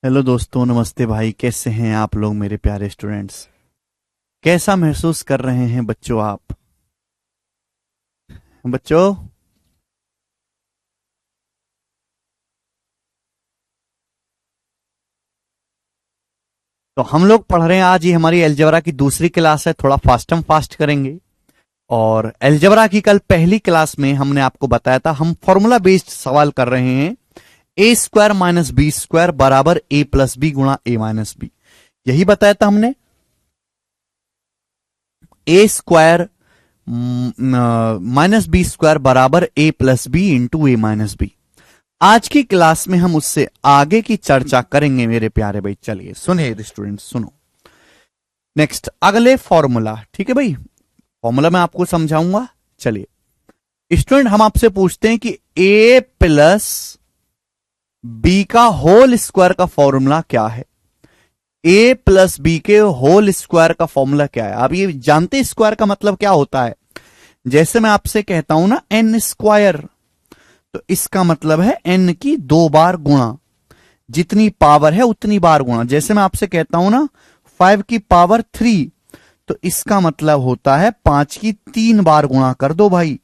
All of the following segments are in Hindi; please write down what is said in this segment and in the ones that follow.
हेलो दोस्तों, नमस्ते भाई। कैसे हैं आप लोग मेरे प्यारे स्टूडेंट्स? कैसा महसूस कर रहे हैं बच्चों आप? बच्चों, तो हम लोग पढ़ रहे हैं। आज ये हमारी अलजेब्रा की दूसरी क्लास है। थोड़ा फास्ट करेंगे। और अलजेब्रा की कल पहली क्लास में हमने आपको बताया था, हम फॉर्मूला बेस्ड सवाल कर रहे हैं। ए स्क्वायर माइनस बी स्क्वायर बराबर ए प्लस बी गुणा ए माइनस बी। यही बताया था हमने। ए स्क्वायर माइनस बी स्क्वायर बराबर a plus B into A minus B. आज की क्लास में हम उससे आगे की चर्चा करेंगे मेरे प्यारे भाई। चलिए सुनिए स्टूडेंट, सुनो। नेक्स्ट अगले फॉर्मूला, ठीक है भाई। फॉर्मूला मैं आपको समझाऊंगा। चलिए स्टूडेंट, हम आपसे पूछते हैं कि ए प्लस बी का होल स्क्वायर का फॉर्मूला क्या है। ए प्लस बी के होल स्क्वायर का फॉर्मूला क्या है? आप ये जानते हैं स्क्वायर का मतलब क्या होता है? जैसे मैं आपसे कहता हूं ना एन स्क्वायर, तो इसका मतलब है एन की 2 बार गुणा। जितनी पावर है उतनी बार गुणा। जैसे मैं आपसे कहता हूं ना 5 की पावर 3, तो इसका मतलब होता है 5 की 3 बार गुणा कर दो भाई।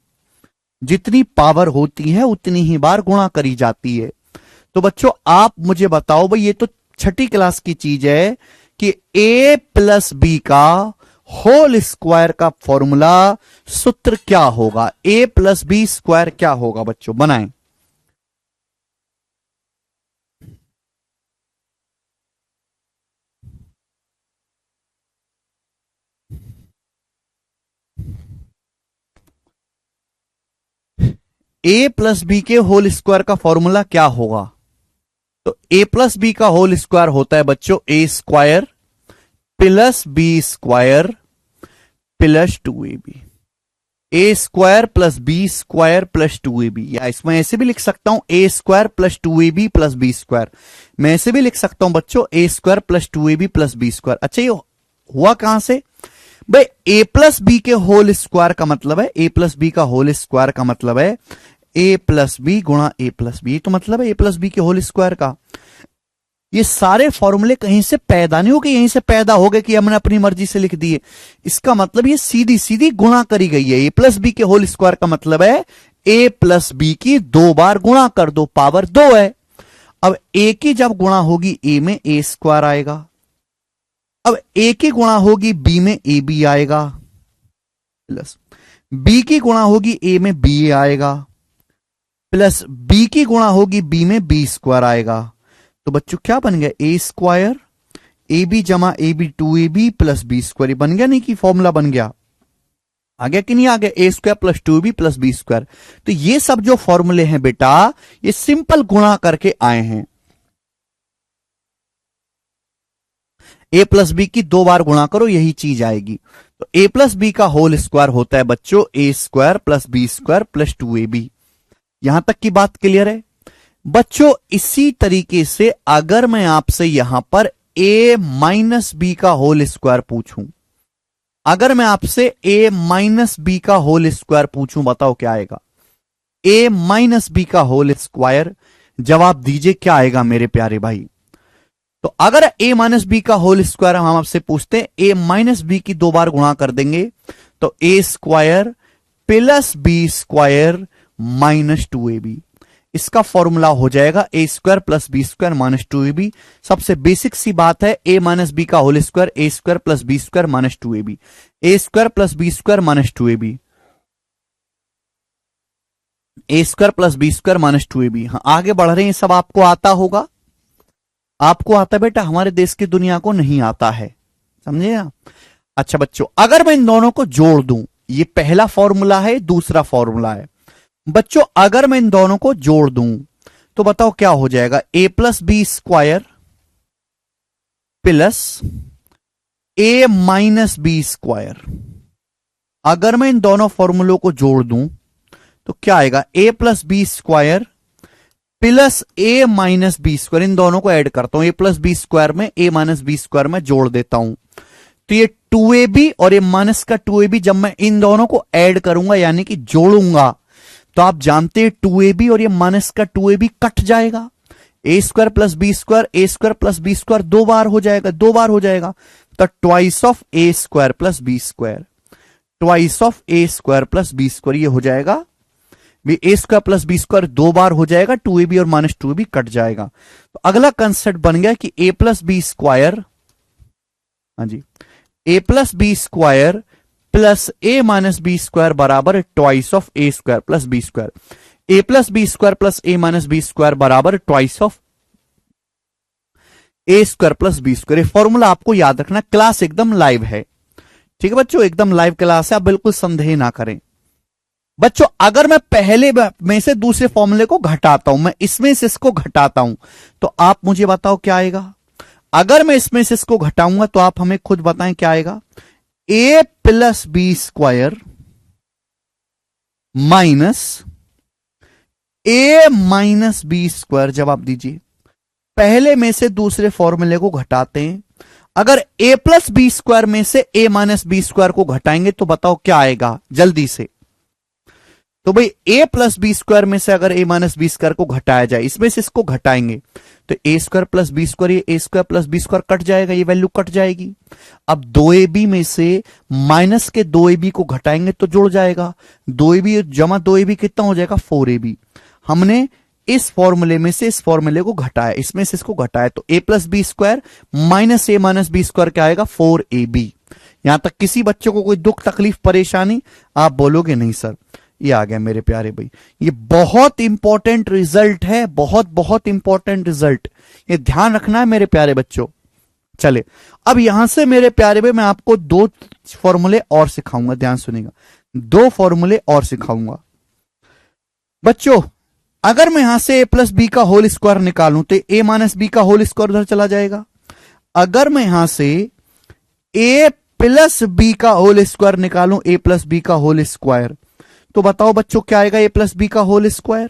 जितनी पावर होती है उतनी ही बार गुणा करी जाती है। तो बच्चों आप मुझे बताओ भाई, ये तो छठी क्लास की चीज है कि ए प्लस बी का होल स्क्वायर का फॉर्मूला सूत्र क्या होगा? ए प्लस बी स्क्वायर क्या होगा बच्चों? बनाएं। ए प्लस बी के होल स्क्वायर का फॉर्मूला क्या होगा? तो ए प्लस बी का होल स्क्वायर होता है बच्चों A square plus B square plus 2ab। A square plus B square plus 2ab, या इसमें ऐसे भी लिख सकता हूं A square plus 2ab plus B square. मैं ऐसे भी लिख सकता हूं बच्चों A square plus 2ab plus B square. अच्छा, ये हुआ कहां से भाई? ए प्लस बी के होल स्क्वायर का मतलब है, ए प्लस बी का होल स्क्वायर का मतलब है ए प्लस बी गुणा ए प्लस बी। तो मतलब है ए प्लस बी के होल स्क्वायर का। ये सारे फॉर्मूले कहीं से पैदा नहीं हो गए, यहीं से पैदा हो गए कि हमने अपनी मर्जी से लिख दिए। इसका मतलब ये सीधी सीधी गुणा करी गई है। ए प्लस बी के होल स्क्वायर का मतलब है ए प्लस बी की 2 बार गुणा कर दो, पावर 2 है। अब ए की जब गुणा होगी ए में ए स्क्वायर आएगा। अब ए की गुणा होगी बी में ए बी आएगा, प्लस बी की गुणा होगी ए में बी आएगा, प्लस बी की गुणा होगी बी में बी स्क्वायर आएगा। तो बच्चों क्या बन गया? ए स्क्वायर ए बी जमा A B 2ab plus B square बन गया। नहीं कि फॉर्मूला बन गया? आ गया कि नहीं आ गया? A square plus 2ab plus B square. तो ये सब जो फॉर्मूले हैं बेटा, ये सिंपल गुणा करके आए हैं। ए प्लस बी की 2 बार गुणा करो, यही चीज आएगी। तो ए प्लस बी का होल स्क्वायर होता है बच्चों A square plus B square plus 2ab। यहां तक की बात क्लियर है बच्चों? इसी तरीके से अगर मैं आपसे यहां पर a माइनस बी का होल स्क्वायर पूछूं, अगर मैं आपसे a माइनस बी का होल स्क्वायर पूछूं, बताओ क्या आएगा? a माइनस बी का होल स्क्वायर, जवाब दीजिए क्या आएगा मेरे प्यारे भाई? तो अगर a माइनस बी का होल स्क्वायर हम आपसे पूछते हैं, a माइनस बी की 2 बार गुणा कर देंगे तो a square plus B square minus 2ab। इसका फॉर्मूला हो जाएगा A square plus B square minus 2ab। सबसे बेसिक सी बात है, ए माइनस बी का whole square A square plus B square minus 2ab। A square plus B square minus 2ab, A square plus B square minus 2ab। हाँ, आगे बढ़ रहे हैं। सब आपको आता होगा, आपको आता बेटा, हमारे देश की दुनिया को नहीं आता है, समझे आप? अच्छा बच्चों, अगर मैं इन दोनों को जोड़ दूं, ये पहला फॉर्मूला है, दूसरा फॉर्मूला है बच्चों। अगर मैं इन दोनों को जोड़ दूं तो बताओ क्या हो जाएगा? ए plus B square plus A minus B square. अगर मैं इन दोनों फॉर्मूलों को जोड़ दूं तो क्या आएगा? ए plus B square plus A minus B square. इन दोनों को ऐड करता हूं, ए प्लस बी स्क्वायर में ए माइनस बी स्क्वायर में जोड़ देता हूं, तो ये 2ab और ए माइनस का 2ab जब मैं इन दोनों को ऐड करूंगा यानी कि जोड़ूंगा, तो आप जानते हैं 2ab और ये माइनस का 2ab कट जाएगा। A square plus B square, A square plus B square दो बार हो जाएगा, दो बार हो जाएगा, तो twice of A square plus B square, twice of A square plus B square, ये हो जाएगा A square plus B square दो बार हो जाएगा, 2ab और माइनस 2ab कट जाएगा। तो अगला कंसेप्ट बन गया कि ए प्लस बी स्क्वायर, हाँ जी, A plus B square plus A minus B square बराबर twice of A square plus B square, A plus B square plus A minus B square बराबर twice of A square plus B square. ये फॉर्मूला आपको याद रखना, क्लास एकदम लाइव है, ठीक है बच्चों, एकदम लाइव क्लास है, आप बिल्कुल संदेह ना करें। बच्चों अगर मैं पहले में से दूसरे फॉर्मूले को घटाता हूं, मैं इसमें से इसको घटाता हूं, तो आप मुझे बताओ क्या आएगा। अगर मैं इसमें से इसको घटाऊंगा तो आप हमें खुद बताएं क्या आएगा। ए plus B square minus A minus B square, जवाब दीजिए। पहले में से दूसरे फॉर्मूले को घटाते हैं, अगर ए प्लस बी स्क्वायर में से ए माइनस बी स्क्वायर को घटाएंगे तो बताओ क्या आएगा जल्दी से। तो भाई ए प्लस बी स्क्वायर में से अगर ए माइनस बी स्क्वायर को घटाया जाए, इसमें से इसको घटाएंगे तो A square plus B square, ये A square plus B square cut जाएगा, ये वैल्यू कट जाएगी। अब 2ab में से माइनस के 2ab को घटाएंगे तो जुड़ जाएगा, 2ab जमा 2ab कितना हो जाएगा 4ab। हमने इस फॉर्मूले में से इस फॉर्मूले को घटाया, इसमें से इसको घटाया, तो ए plus B square minus A minus B square क्या आएगा 4ab। यहां तक किसी बच्चे को कोई दुख तकलीफ परेशानी, आप बोलोगे नहीं सर, ये आ गया मेरे प्यारे भाई। ये बहुत इंपॉर्टेंट रिजल्ट है, बहुत बहुत इंपॉर्टेंट रिजल्ट, ये ध्यान रखना है मेरे प्यारे बच्चों। चले अब यहां से मेरे प्यारे भाई मैं आपको दो फॉर्मूले और सिखाऊंगा, ध्यान सुनिएगा, दो फॉर्मूले और सिखाऊंगा बच्चों। अगर मैं यहां से ए प्लस बी का होल स्क्वायर निकालूं तो ए माइनस बी का होल स्क्वायर उधर चला जाएगा। अगर मैं यहां से ए प्लस बी का होल स्क्वायर निकालूं, ए प्लस बी का होल स्क्वायर, तो बताओ बच्चों क्या आएगा ए प्लस बी का होल स्क्वायर।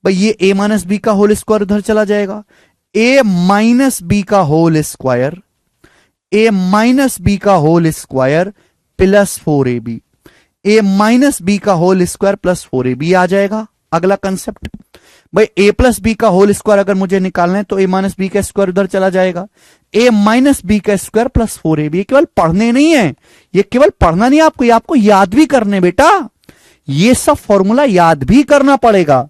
भाई ये ए माइनस बी का होल स्क्वायर उधर चला जाएगा, ए माइनस बी का होल स्क्वायर, ए माइनस बी का whole square plus 4ab, A minus B का होल स्क्वायर प्लस 4ab आ जाएगा। अगला कंसेप्ट, भाई ए प्लस बी का होल स्क्वायर अगर मुझे निकालना है तो ए माइनस बी का स्क्वायर उधर चला जाएगा, ए माइनस बी का स्क्वायर प्लस 4ab। ये केवल पढ़ने नहीं है, ये केवल पढ़ना नहीं, आपको ये आपको याद भी करने बेटा, ये सब फॉर्मूला याद भी करना पड़ेगा।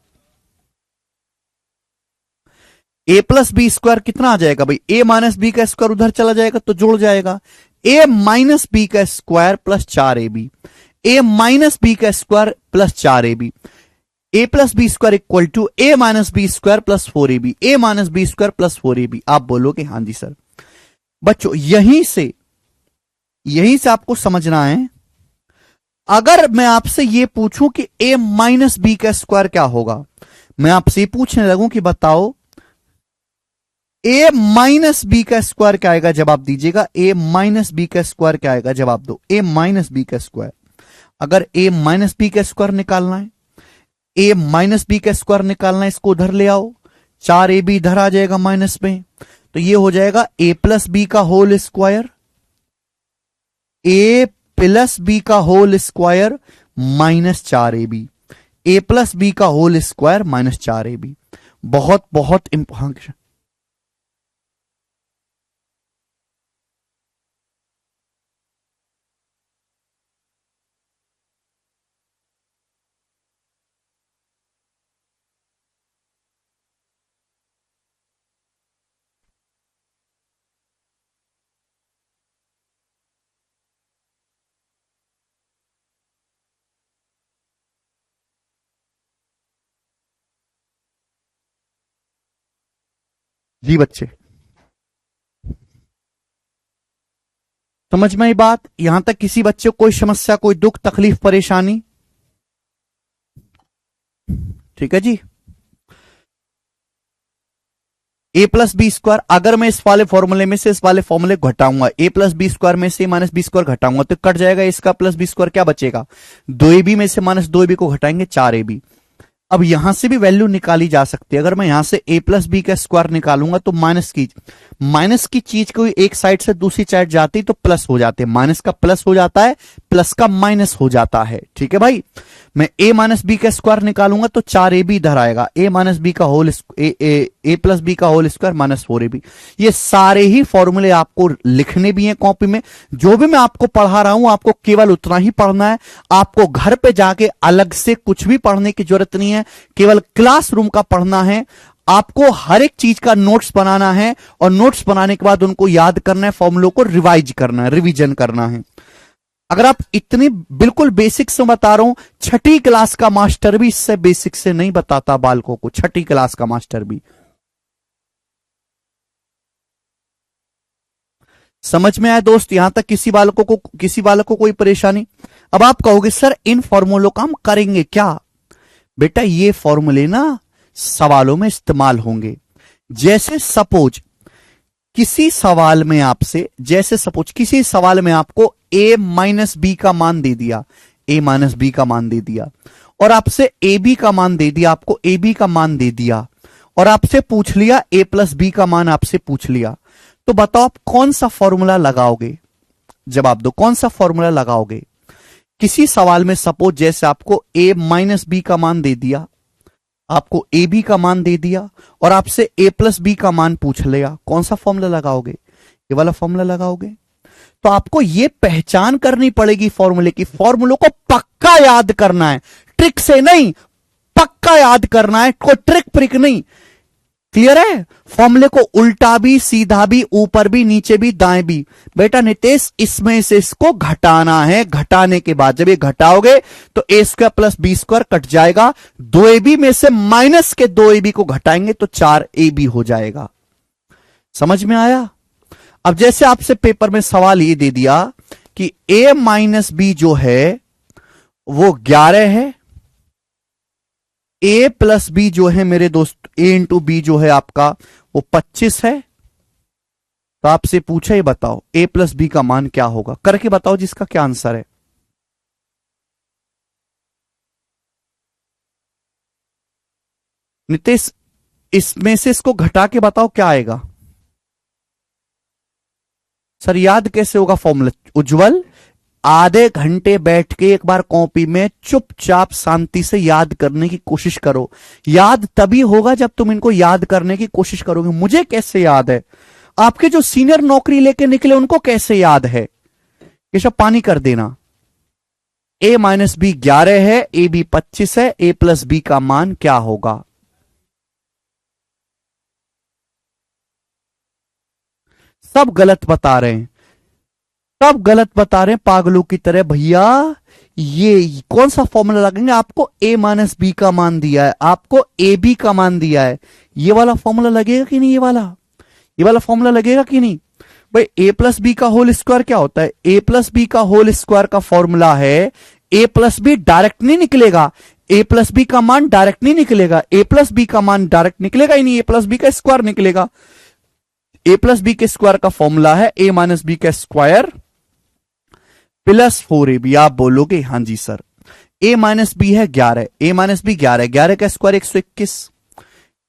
ए प्लस बी स्क्वायर कितना आ जाएगा भाई, ए माइनस बी का स्क्वायर उधर चला जाएगा तो जुड़ जाएगा, ए माइनस बी का square plus 4ab, A minus B का square plus 4ab, A plus B square equal to A minus B square plus 4ab, A minus B square plus 4ab। आप बोलोगे हाँ जी सर। बच्चों यहीं से आपको समझना है, अगर मैं आपसे यह पूछूं कि ए माइनस बी का स्क्वायर क्या होगा, मैं आपसे पूछने लगूं कि बताओ ए माइनस बी का स्क्वायर क्या आएगा, जवाब दीजिएगा। ए माइनस बी का स्क्वायर क्या आएगा, जवाब दो। ए माइनस बी का स्क्वायर, अगर ए माइनस बी का स्क्वायर निकालना है, ए माइनस बी का स्क्वायर निकालना है, इसको उधर ले आओ, 4ab इधर आ जाएगा माइनस में, तो ये हो जाएगा ए प्लस बी का whole square, A plus B का whole square minus 4ab, A plus B का होल स्क्वायर माइनस 4ab। बहुत बहुत इंपॉर्टेंट। जी बच्चे समझ में आई बात, यहां तक किसी बच्चे को कोई समस्या, कोई दुख तकलीफ परेशानी, ठीक है जी। ए प्लस बी स्क्वायर, अगर मैं इस वाले फॉर्मूले में से इस वाले फॉर्मूले को घटाऊंगा, ए प्लस बी स्क्वायर में से माइनस बी स्क्वायर घटाऊंगा तो कट जाएगा, इसका प्लस बी स्क्वायर क्या बचेगा, 2ab में से माइनस 2ab को घटाएंगे 4ab। अब यहां से भी वैल्यू निकाली जा सकती है, अगर मैं यहां से ए प्लस बी का स्क्वायर निकालूंगा तो माइनस की चीज कोई एक साइड से दूसरी साइड जाती तो प्लस हो जाते, माइनस का प्लस हो जाता है, प्लस का माइनस हो जाता है, ठीक है भाई। मैं a माइनस बी का स्क्वायर निकालूंगा तो 4ab इधर आएगा, a माइनस बी का होल ए प्लस बी का होल स्क्वायर माइनस 4ab। ये सारे ही फॉर्मूले आपको लिखने भी हैं कॉपी में। जो भी मैं आपको पढ़ा रहा हूं आपको केवल उतना ही पढ़ना है, आपको घर पे जाके अलग से कुछ भी पढ़ने की जरूरत नहीं है, केवल क्लासरूम का पढ़ना है। आपको हर एक चीज का नोट्स बनाना है और नोट्स बनाने के बाद उनको याद करना है, फॉर्मूलों को रिवाइज करना है, रिवीजन करना है। अगर आप इतनी बिल्कुल बेसिक से बता रहा हूं, छठी क्लास का मास्टर भी इससे बेसिक से नहीं बताता बालकों को, छठी क्लास का मास्टर भी। समझ में आया दोस्त? यहां तक किसी बालकों को कोई परेशानी? अब आप कहोगे सर इन फॉर्मूलों का हम करेंगे क्या? बेटा ये फॉर्मूले ना सवालों में इस्तेमाल होंगे। जैसे सपोज किसी सवाल में आपको a माइनस बी का मान दे दिया, a माइनस बी का मान दे दिया, और आपसे ए बी का मान दे दिया, आपको ए बी का मान दे दिया, और आपसे पूछ लिया a प्लस बी का मान आपसे पूछ लिया, तो बताओ आप कौन सा फॉर्मूला लगाओगे? जवाब दो, कौन सा फॉर्मूला लगाओगे? किसी सवाल में सपोज जैसे आपको a माइनस बी का मान दे दिया, आपको ए बी का मान दे दिया, और आपसे a प्लस बी का मान पूछ लिया, कौन सा फॉर्मूला लगाओगे? ये वाला फॉर्मूला लगाओगे। तो आपको ये पहचान करनी पड़ेगी फॉर्मूले की, फॉर्मूलों को पक्का याद करना है, ट्रिक से नहीं, पक्का याद करना है, कोई ट्रिक प्रिक नहीं। क्लियर है? फॉर्मूले को उल्टा भी, सीधा भी, ऊपर भी, नीचे भी, दाएं भी। बेटा नितेश इसमें से इसको घटाना है, घटाने के बाद जब ये घटाओगे तो A square plus B square cut जाएगा, 2ab में से माइनस के 2ab को घटाएंगे तो 4ab हो जाएगा। समझ में आया? अब जैसे आपसे पेपर में सवाल ये दे दिया कि a माइनस बी जो है वो 11 है, a प्लस बी जो है मेरे दोस्त, a इंटू बी जो है आपका वो 25 है, तो आपसे पूछा ये बताओ a प्लस बी का मान क्या होगा? करके बताओ जिसका क्या आंसर है। नितेश इसमें से इसको घटा के बताओ क्या आएगा? सर याद कैसे होगा फॉर्मूला? उज्जवल आधे घंटे बैठ के एक बार कॉपी में चुपचाप शांति से याद करने की कोशिश करो। याद तभी होगा जब तुम इनको याद करने की कोशिश करोगे। मुझे कैसे याद है? आपके जो सीनियर नौकरी लेके निकले उनको कैसे याद है? ये सब पानी कर देना। a माइनस बी 11 है, ए बी 25 है, a प्लस बी का मान क्या होगा? सब गलत बता रहे हैं, सब गलत बता रहे हैं पागलों की तरह। भैया ये कौन सा फॉर्मूला लगेंगे? आपको a माइनस बी का मान दिया है, आपको ए बी का मान दिया है, ये वाला फॉर्मूला लगेगा कि नहीं? ये वाला फॉर्मूला लगेगा कि नहीं? भाई a प्लस बी का होल स्क्वायर क्या होता है? a प्लस बी का होल स्क्वायर का फॉर्मूला है a प्लस बी डायरेक्ट नहीं निकलेगा, a प्लस बी का मान डायरेक्ट नहीं निकलेगा, a प्लस बी का मान डायरेक्ट निकलेगा ही नहीं, a प्लस बी का स्क्वायर निकलेगा। a प्लस बी के स्क्वायर का फॉर्मूला है a माइनस बी का स्क्वायर प्लस 4ab। आप बोलोगे हां जी सर, a माइनस बी है 11, a माइनस बी 11, 11 का स्क्वायर 121,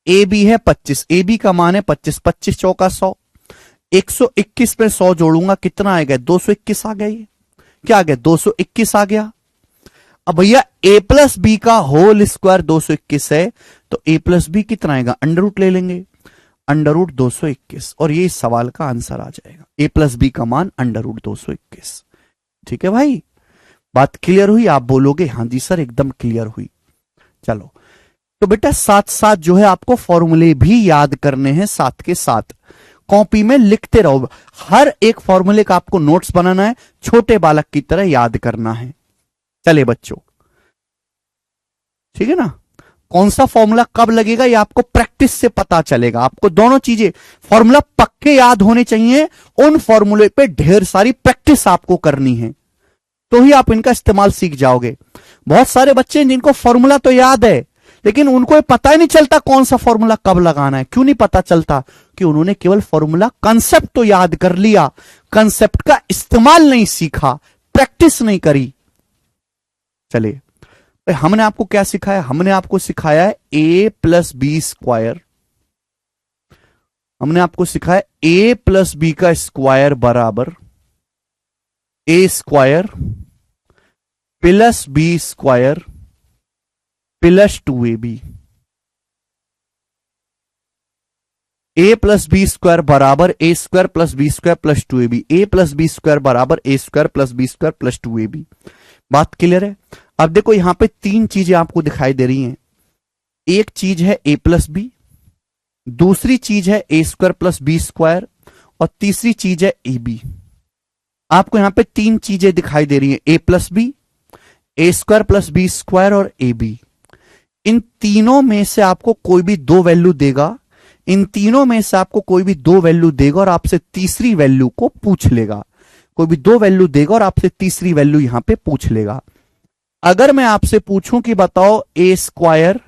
ए बी है 25, ए बी का मान है 25, 25 चौका 100, 121 पे 100 जोड़ूंगा कितना आएगा? 221 आ गया। ये क्या आ गया? 221 आ गया। अब भैया a प्लस बी का होल स्क्वायर 221 है, तो a प्लस बी कितना आएगा? अंडर रूट ले लेंगे, अंडर रूट 221, और ये इस सवाल का आंसर आ जाएगा। a प्लस बी का मान अंडर रूट 221। ठीक है भाई, बात क्लियर हुई? आप बोलोगे हां जी सर एकदम क्लियर हुई। चलो तो बेटा साथ साथ जो है आपको फॉर्मूले भी याद करने हैं, साथ के साथ कॉपी में लिखते रहो। हर एक फॉर्मूले का आपको नोट्स बनाना है, छोटे बालक की तरह याद करना है। चले बच्चों, ठीक है ना? कौन सा फॉर्मूला कब लगेगा ये आपको प्रैक्टिस से पता चलेगा। आपको दोनों चीजें, फॉर्मूला पक्के याद होने चाहिए, उन फॉर्मूले पे ढेर सारी प्रैक्टिस आपको करनी है, तो ही आप इनका इस्तेमाल सीख जाओगे। बहुत सारे बच्चे जिनको फॉर्मूला तो याद है लेकिन उनको पता ही नहीं चलता कौन सा फॉर्मूला कब लगाना है। क्यों नहीं पता चलता? कि उन्होंने केवल फॉर्मूला कंसेप्ट तो याद कर लिया, कंसेप्ट का इस्तेमाल नहीं सीखा, प्रैक्टिस नहीं करी। चलिए हमने आपको क्या सिखाया? हमने आपको सिखाया है a प्लस बी स्क्वायर। हमने आपको सिखाया a प्लस बी का स्क्वायर बराबर a square plus B square plus 2ab, A plus B square बराबर A square plus B square plus 2ab, A plus B square बराबर A square plus B square plus 2ab। बात क्लियर है? अब देखो यहां पे तीन चीजें आपको दिखाई दे रही हैं। एक चीज है ए प्लस बी, दूसरी चीज है ए स्क्वायर प्लस बी स्क्वायर, और तीसरी चीज है ए बी। आपको यहां पे तीन चीजें दिखाई दे रही हैं, ए plus b, a square plus B square और ए बी। इन तीनों में से आपको कोई भी दो वैल्यू देगा, इन तीनों में से आपको कोई भी दो वैल्यू देगा और आपसे तीसरी वैल्यू को पूछ लेगा। कोई भी दो वैल्यू देगा और आपसे तीसरी वैल्यू यहां पे पूछ लेगा। अगर मैं आपसे पूछूं कि बताओ ए स्क्वायर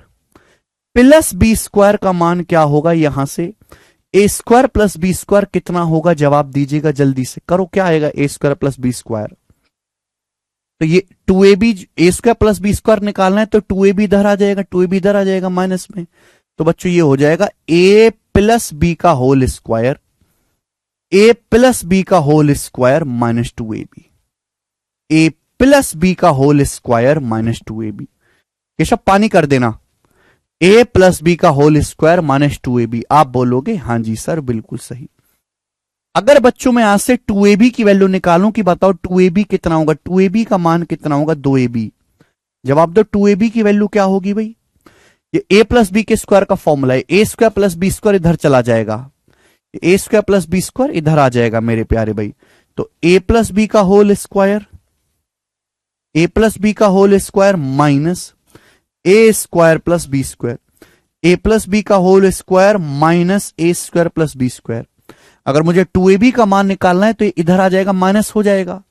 प्लस बी स्क्वायर का मान क्या होगा, यहां से ए स्क्वायर प्लस बी स्क्वायर कितना होगा, जवाब दीजिएगा जल्दी से। करो, क्या आएगा ए स्क्वायर प्लस बी स्क्वायर? तो ये 2ab, A square plus B square निकालना है तो 2ab इधर आ जाएगा, 2ab इधर आ जाएगा माइनस में। तो बच्चों ये हो जाएगा ए प्लस बी का whole square, A plus B का whole square minus 2ab, A plus B का होल स्क्वायर माइनस 2ab। ये सब पानी कर देना, ए प्लस बी का होल स्क्वायर माइनस 2ab। आप बोलोगे हां जी सर बिल्कुल सही। अगर बच्चों मैं यहां से 2ab की वैल्यू निकालूं कि बताओ 2ab कितना होगा, 2ab का मान कितना होगा, 2ab। जवाब दो, 2ab की वैल्यू क्या होगी भाई? ये ए प्लस बी के स्क्वायर का फॉर्मूला है, ए स्क्वायर प्लस बी स्क्वायर इधर चला जाएगा, A square plus B square इधर आ जाएगा मेरे प्यारे भाई। तो ए प्लस बी का whole square, A plus B का whole square minus A square plus B square, A plus B का होल स्क्वायर माइनस ए स्क्वायर प्लस बी स्क्वायर। अगर मुझे 2ab का मान निकालना है तो ये इधर आ जाएगा, माइनस हो जाएगा।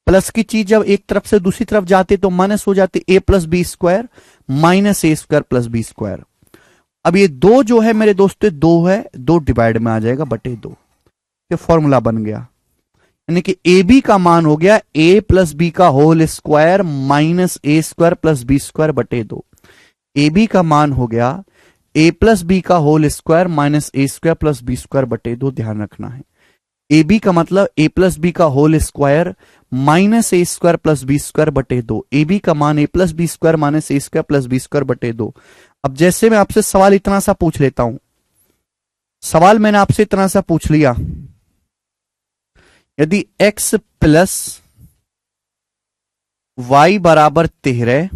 प्लस की चीज जब एक तरफ से दूसरी तरफ जाती है तो माइनस हो जाती है, ए प्लस बी स्क्वायर माइनस ए स्क्वायर प्लस बी स्क्वायर। अब ये दो जो है मेरे दोस्तों, दो है, दो डिवाइड में आ जाएगा बटे दो, ये फॉर्मूला बन गया। यानी कि ए बी का मान हो गया ए प्लस बी का होल स्क्वायर माइनस ए स्क्वायर प्लस बी स्क्वायर बटे दो। ए बी का मान हो गया ए प्लस बी का होल स्क्वायर माइनस ए स्क्वायर प्लस बी स्क्वायर बटे दो। ध्यान रखना है, ए बी का मतलब ए प्लस बी का होल स्क्वायर माइनस ए स्क्वायर प्लस बी स्क्वायर बटे दो। ए बी का मान ए प्लस बी स्क्वायर माइनस ए स्क्वायर प्लस बी स्क्वायर बटे दो। अब जैसे मैं आपसे सवाल इतना सा पूछ लेता हूं, सवाल मैंने आपसे इतना सा पूछ लिया, यदि x प्लस वाई बराबर 13,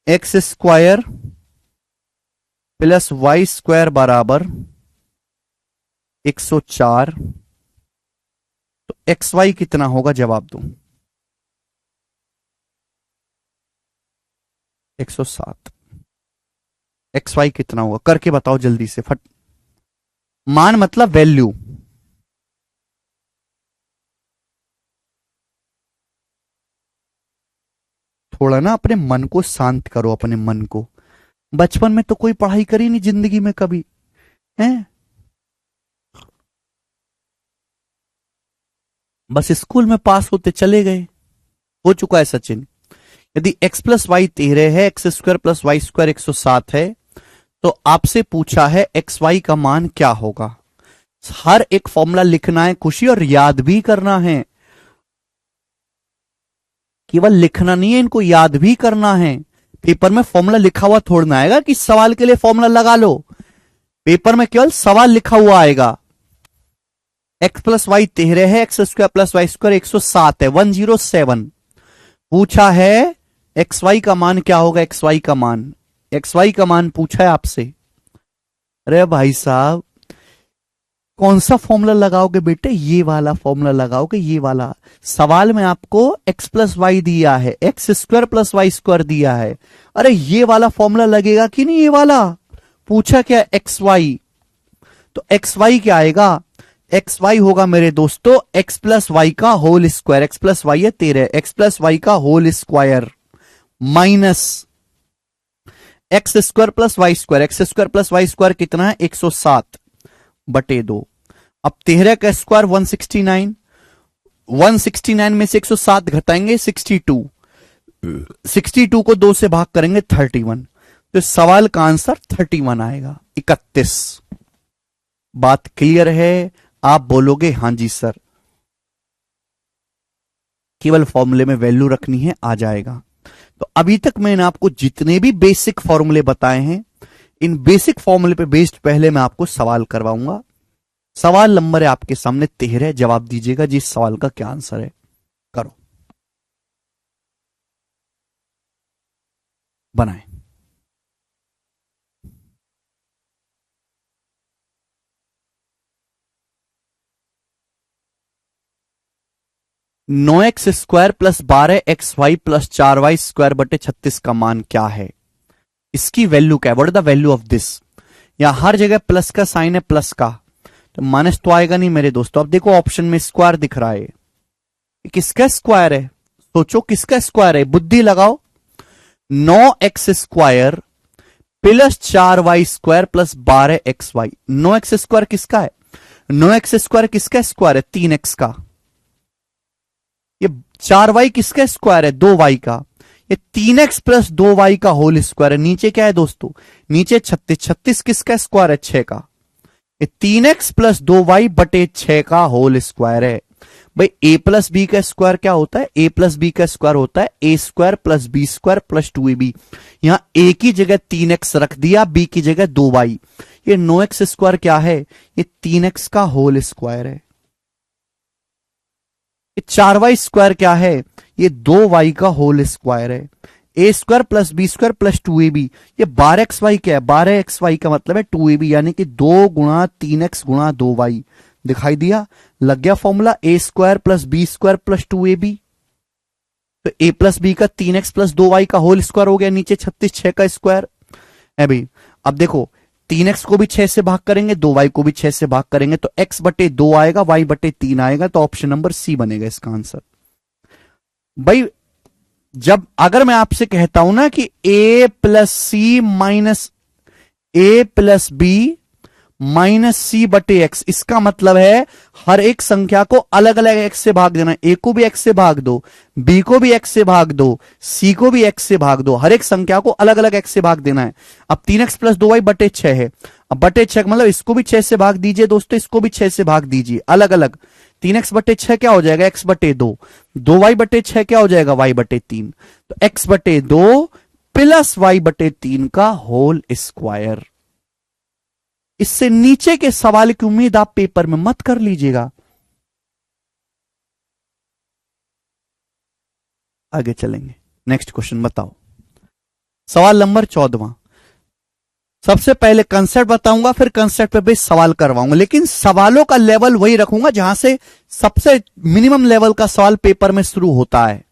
X square plus Y square बराबर 104, तो एक्स वाई कितना होगा, जवाब दो। 107। एक्स वाई कितना होगा करके बताओ जल्दी से, फट। मान मतलब वैल्यू। थोड़ा ना अपने मन को शांत करो, अपने मन को। बचपन में तो कोई पढ़ाई करी नहीं जिंदगी में कभी, है? बस स्कूल में पास होते चले गए, हो चुका है सचिन। यदि x प्लस वाई 13 है, x square plus Y square 107 है, तो आपसे पूछा है एक्स वाई का मान क्या होगा। हर एक फॉर्मूला लिखना है खुशी, और याद भी करना है। केवल लिखना नहीं है, इनको याद भी करना है। पेपर में फॉर्मूला लिखा हुआ थोड़ा ना आएगा कि सवाल के लिए फॉर्मूला लगा लो। पेपर में केवल सवाल लिखा हुआ आएगा। एक्स प्लस वाई 13 है, x square plus Y square 107 है, 107। पूछा है एक्स वाई का मान क्या होगा, एक्स वाई का मान, एक्स वाई का मान पूछा है आपसे। अरे भाई साहब, कौन सा फॉर्मूला लगाओगे बेटे? ये वाला फॉर्मूला लगाओगे, ये वाला। सवाल में आपको एक्स प्लस वाई दिया है, x square plus Y square दिया है। अरे ये वाला फॉर्मूला लगेगा कि नहीं? ये वाला पूछा क्या, एक्स वाई। तो एक्स वाई क्या आएगा? एक्स वाई होगा मेरे दोस्तों एक्स प्लस वाई का whole square, x plus Y है 13, एक्स प्लस वाई का whole square minus x square plus Y square, X square plus Y square कितना है, 107 बटे 2। अब 13 का स्क्वायर 169, 169 में से 107 घटाएंगे 62, 62 को 2 से भाग करेंगे 31, तो सवाल का आंसर 31 आएगा, 31। बात क्लियर है? आप बोलोगे हां जी सर। केवल फॉर्मूले में वैल्यू रखनी है, आ जाएगा। तो अभी तक मैंने आपको जितने भी बेसिक फॉर्मूले बताए हैं, इन बेसिक फॉर्मूले पे बेस्ड पहले मैं आपको सवाल करवाऊंगा। सवाल नंबर है आपके सामने 13, जवाब दीजिएगा जिस सवाल का क्या आंसर है। करो, बनाए। नौ X square plus 12xy plus 4y square बटे 36 का मान क्या है? इसकी वैल्यू क्या है? What is the value of this? यहां हर जगह प्लस का साइन है, प्लस का, तो माइनस तो आएगा नहीं मेरे दोस्तों। अब देखो ऑप्शन में स्क्वायर दिख रहा है, किसका स्क्वायर है? सोचो किसका स्क्वायर है, बुद्धि लगाओ। 9x square plus 4y square plus 12xy। 9x square किसका है? 9x स्क्वायर किसका स्क्वायर है? 3x का। ये 4y किसका स्क्वायर है? 2y का। ये 3x प्लस 2y का होल स्क्वायर है। नीचे क्या है दोस्तों? नीचे 36। 36 किसका स्क्वायर है? 6 का। ये 3x प्लस 2y बटे 6 का होल स्क्वायर है। भाई a प्लस बी का स्क्वायर क्या होता है? a प्लस बी का स्क्वायर होता है a square plus B square plus 2ab। यहां a की जगह 3x रख दिया, b की जगह 2y। ये 9x स्क्वायर क्या है? ये 3x का होल स्क्वायर है। ये 4y स्क्वायर क्या है? ये 2y का होल स्क्वायर है। a square plus B square plus 2ab। ये 12xy क्या है? 12xy का मतलब है 2ab, यानी कि 2 गुणा 3x गुणा 2y। दिखाई दिया? लग गया formula. a square plus B square plus 2ab। तो a प्लस बी का 3x प्लस 2y का होल स्क्वायर हो गया। नीचे 36, 6 का स्क्वायर है भाई। अब देखो 3x को भी 6 से भाग करेंगे, 2y को भी 6 से भाग करेंगे, तो x बटे 2 आएगा, y बटे 3 आएगा। तो ऑप्शन नंबर सी बनेगा इसका आंसर। भाई जब अगर मैं आपसे कहता हूं ना कि a plus C minus a plus B minus C बटे एक्स, इसका मतलब है हर एक संख्या को अलग अलग एक्स से भाग देना। ए को भी एक्स से भाग दो, बी को भी एक्स से भाग दो, सी को भी एक्स से भाग दो। हर एक संख्या को अलग अलग एक्स से भाग देना है। अब 3x प्लस 2y बटे 6 है। अब बटे 6 मतलब इसको भी 6 से भाग दीजिए दोस्तों, इसको भी 6 से भाग दीजिए अलग अलग। 3x बटे 6 क्या हो जाएगा? x बटे 2। 2y बटे 6 क्या हो जाएगा? y बटे 3। तो x बटे 2 प्लस y बटे 3 का होल स्क्वायर। इससे नीचे के सवाल की उम्मीद आप पेपर में मत कर लीजिएगा। आगे चलेंगे, नेक्स्ट क्वेश्चन बताओ। सवाल नंबर 14। सबसे पहले कंसेप्ट बताऊंगा, फिर कंसेप्ट पे बेस सवाल करवाऊंगा, लेकिन सवालों का लेवल वही रखूंगा जहां से सबसे मिनिमम लेवल का सवाल पेपर में शुरू होता है।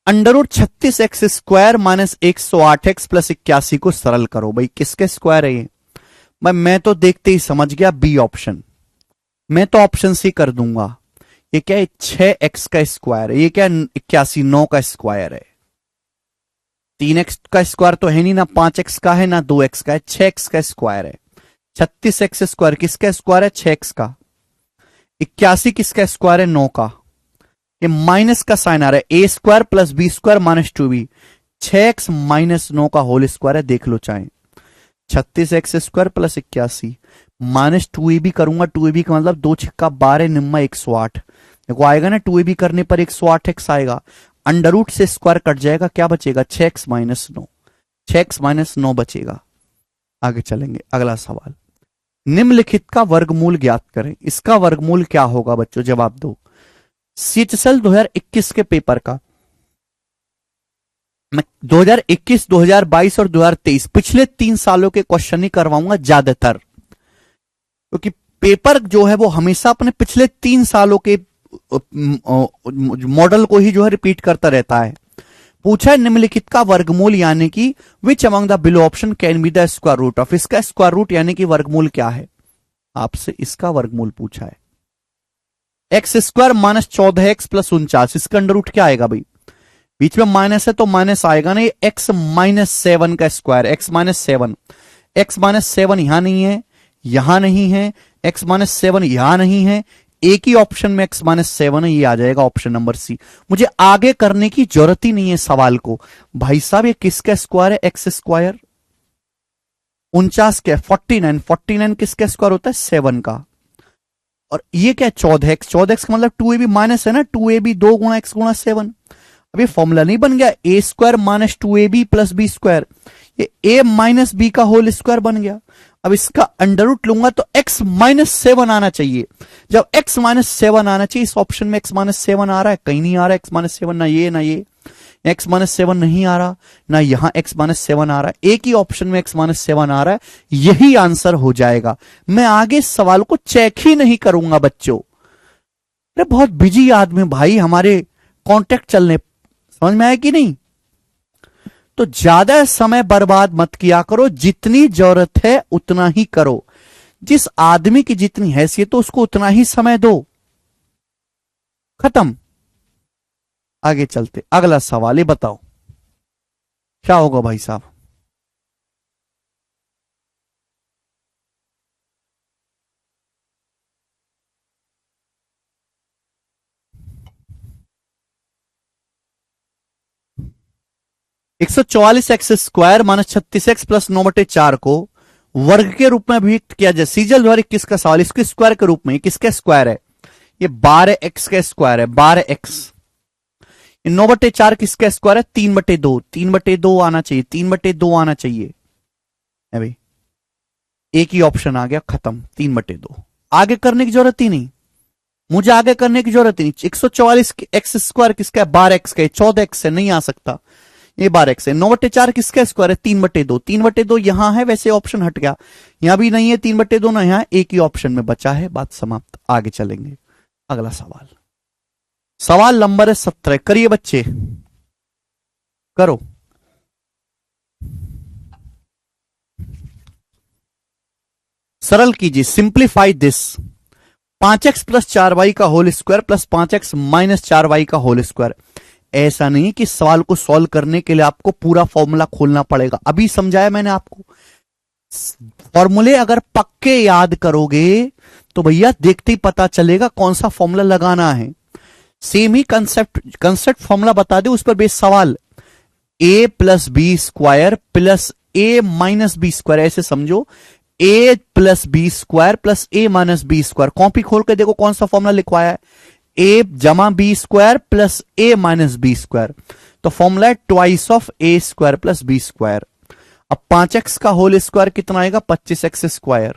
Under root 36x square minus 108x plus 81 को सरल करो। भाई किसके स्क्वायर है ये? भाई मैं तो देखते ही समझ गया बी ऑप्शन। मैं तो ऑप्शन सी कर दूंगा। ये क्या है? 6x का स्क्वायर है। ये क्या? 81, 9 का स्क्वायर है। 3x का स्क्वायर तो है नहीं, ना 5x का है, ना 2x का है, 6x का स्क्वायर है। 36x स्क्वायर किसका स्क्वायर है? 6x का। 81 किसका स्क्वायर है? 9 का। ये माइनस का साइन आ रहा है, ए square plus B square minus 2b। 6x minus 9 का होल स्क्वायर है, देख लो चाहे। 36x square plus 81 minus 2ab करूंगा। 2ab का मतलब 2 छक्का 12 निम्मा 108। देखो आएगा ना, 2ab करने पर 108x आएगा। अंडर रूट से स्क्वायर कट जाएगा, क्या बचेगा? 6x minus 9। 6x माइनस 9 बचेगा। आगे चलेंगे, अगला सवाल। निम्नलिखित का वर्गमूल ज्ञात करें। इसका वर्गमूल क्या होगा बच्चों? जवाब दो। सीएचएसएल 2021 के पेपर का, मैं 2021, 2022 और 2023 पिछले 3 सालों के क्वेश्चन ही करवाऊंगा ज्यादातर, क्योंकि पेपर जो है वो हमेशा अपने पिछले 3 सालों के मॉडल को ही जो है रिपीट करता रहता है। पूछा है निम्नलिखित का वर्गमूल, यानी कि which among the below option can be the square root of. इसका स्क्वायर रूट यानी कि वर्गमूल क्या है? आपसे इसका वर्गमूल पूछा है। X square minus 14x plus 49, इसका अंडर रूट क्या आएगा भाई? बीच में माइनस है तो माइनस आएगा ना। एक्स माइनस 7 का square, x minus 7। X minus 7 यहां नहीं है, यहां नहीं है, एक्स माइनस 7 यहां नहीं है, एक ही ऑप्शन में एक्स माइनस 7 है, ये आ जाएगा ऑप्शन नंबर सी। मुझे आगे करने की जरूरत ही नहीं है सवाल को। भाई साहब ये किसका स्क्वायर है? X square. 49 क्या? 49। 49 किसका स्क्वायर होता है? 7 का। और ये क्या 14x, 14x का मतलब 2ab माइनस है ना, 2ab 2 गुणा x गुणा 7। अब ये फॉर्मूला नहीं बन गया A square minus 2ab plus B square, ये a माइनस बी का होल स्क्वायर बन गया। अब इसका अंडर रूट लूंगा तो x माइनस 7 आना चाहिए। जब x माइनस 7 आना चाहिए, इस ऑप्शन में x माइनस 7 आ रहा है, कहीं नहीं आ रहा है x माइनस 7, ना ये ना ये, x माइनस 7 नहीं आ रहा, ना यहां x माइनस 7 आ रहा है, एक ही ऑप्शन में x माइनस 7 आ रहा है, यही आंसर हो जाएगा। मैं आगे सवाल को चेक ही नहीं करूंगा बच्चों। अरे बहुत बिजी आदमी भाई, हमारे कांटेक्ट चलने, समझ में आया कि नहीं? तो ज्यादा समय बर्बाद मत किया करो, जितनी जरूरत है उतना ही करो, जिस आदमी की जितनी हैसियत हो उसको उतना ही समय दो, खत्म। आगे चलते, अगला सवाल, ये बताओ क्या होगा भाई साहब? एक सौ चौवालीस x square minus 36x plus 9/4 को वर्ग के रूप में अभिव्यक्त किया जाए। सीजल द्वारा 21 का सवाल, इसके स्क्वायर के रूप में, किसका स्क्वायर है? ये 12x का स्क्वायर है, 12x। 9/4 किसका स्क्वायर है? 3/2, 3/2 आना चाहिए, 3/2 आना चाहिए। भाई एक ही ऑप्शन आ गया, खत्म, 3/2। आगे करने की जरूरत ही नहीं, मुझे आगे करने की जरूरत ही नहीं। 144 एक्स स्क्वायर किसका है? 12x का, 14x है, नहीं आ सकता, ये 12x है। 9/4 किसका स्क्वायर है? 3/2, 3/2 यहां है, वैसे ऑप्शन हट गया, यहां भी नहीं है 3/2 ना, यहां एक ही ऑप्शन में बचा है, बात समाप्त। आगे चलेंगे, अगला सवाल, सवाल नंबर है 17। करिए बच्चे, करो। सरल कीजिए, simplify this. 5x plus 4y का whole square plus 5x minus 4y का होल स्क्वायर। ऐसा नहीं कि सवाल को सॉल्व करने के लिए आपको पूरा फॉर्मूला खोलना पड़ेगा, अभी समझाया मैंने आपको। फॉर्मूले अगर पक्के याद करोगे तो भैया देखते ही पता चलेगा कौन सा फॉर्मूला लगाना है। सेम ही कंसेप्ट फॉर्मूला बता दे, उस पर बेस सवाल। a plus B square plus a minus B square, ऐसे समझो, a plus B square plus a minus B square. Copy खोल के देखो कौन सा फॉर्मूला लिखवाया है, a जमा B square plus a minus B square. तो फॉर्मूला है twice of a square plus B square. अब 5x का होल स्क्वायर कितना आएगा? 25x स्क्वायर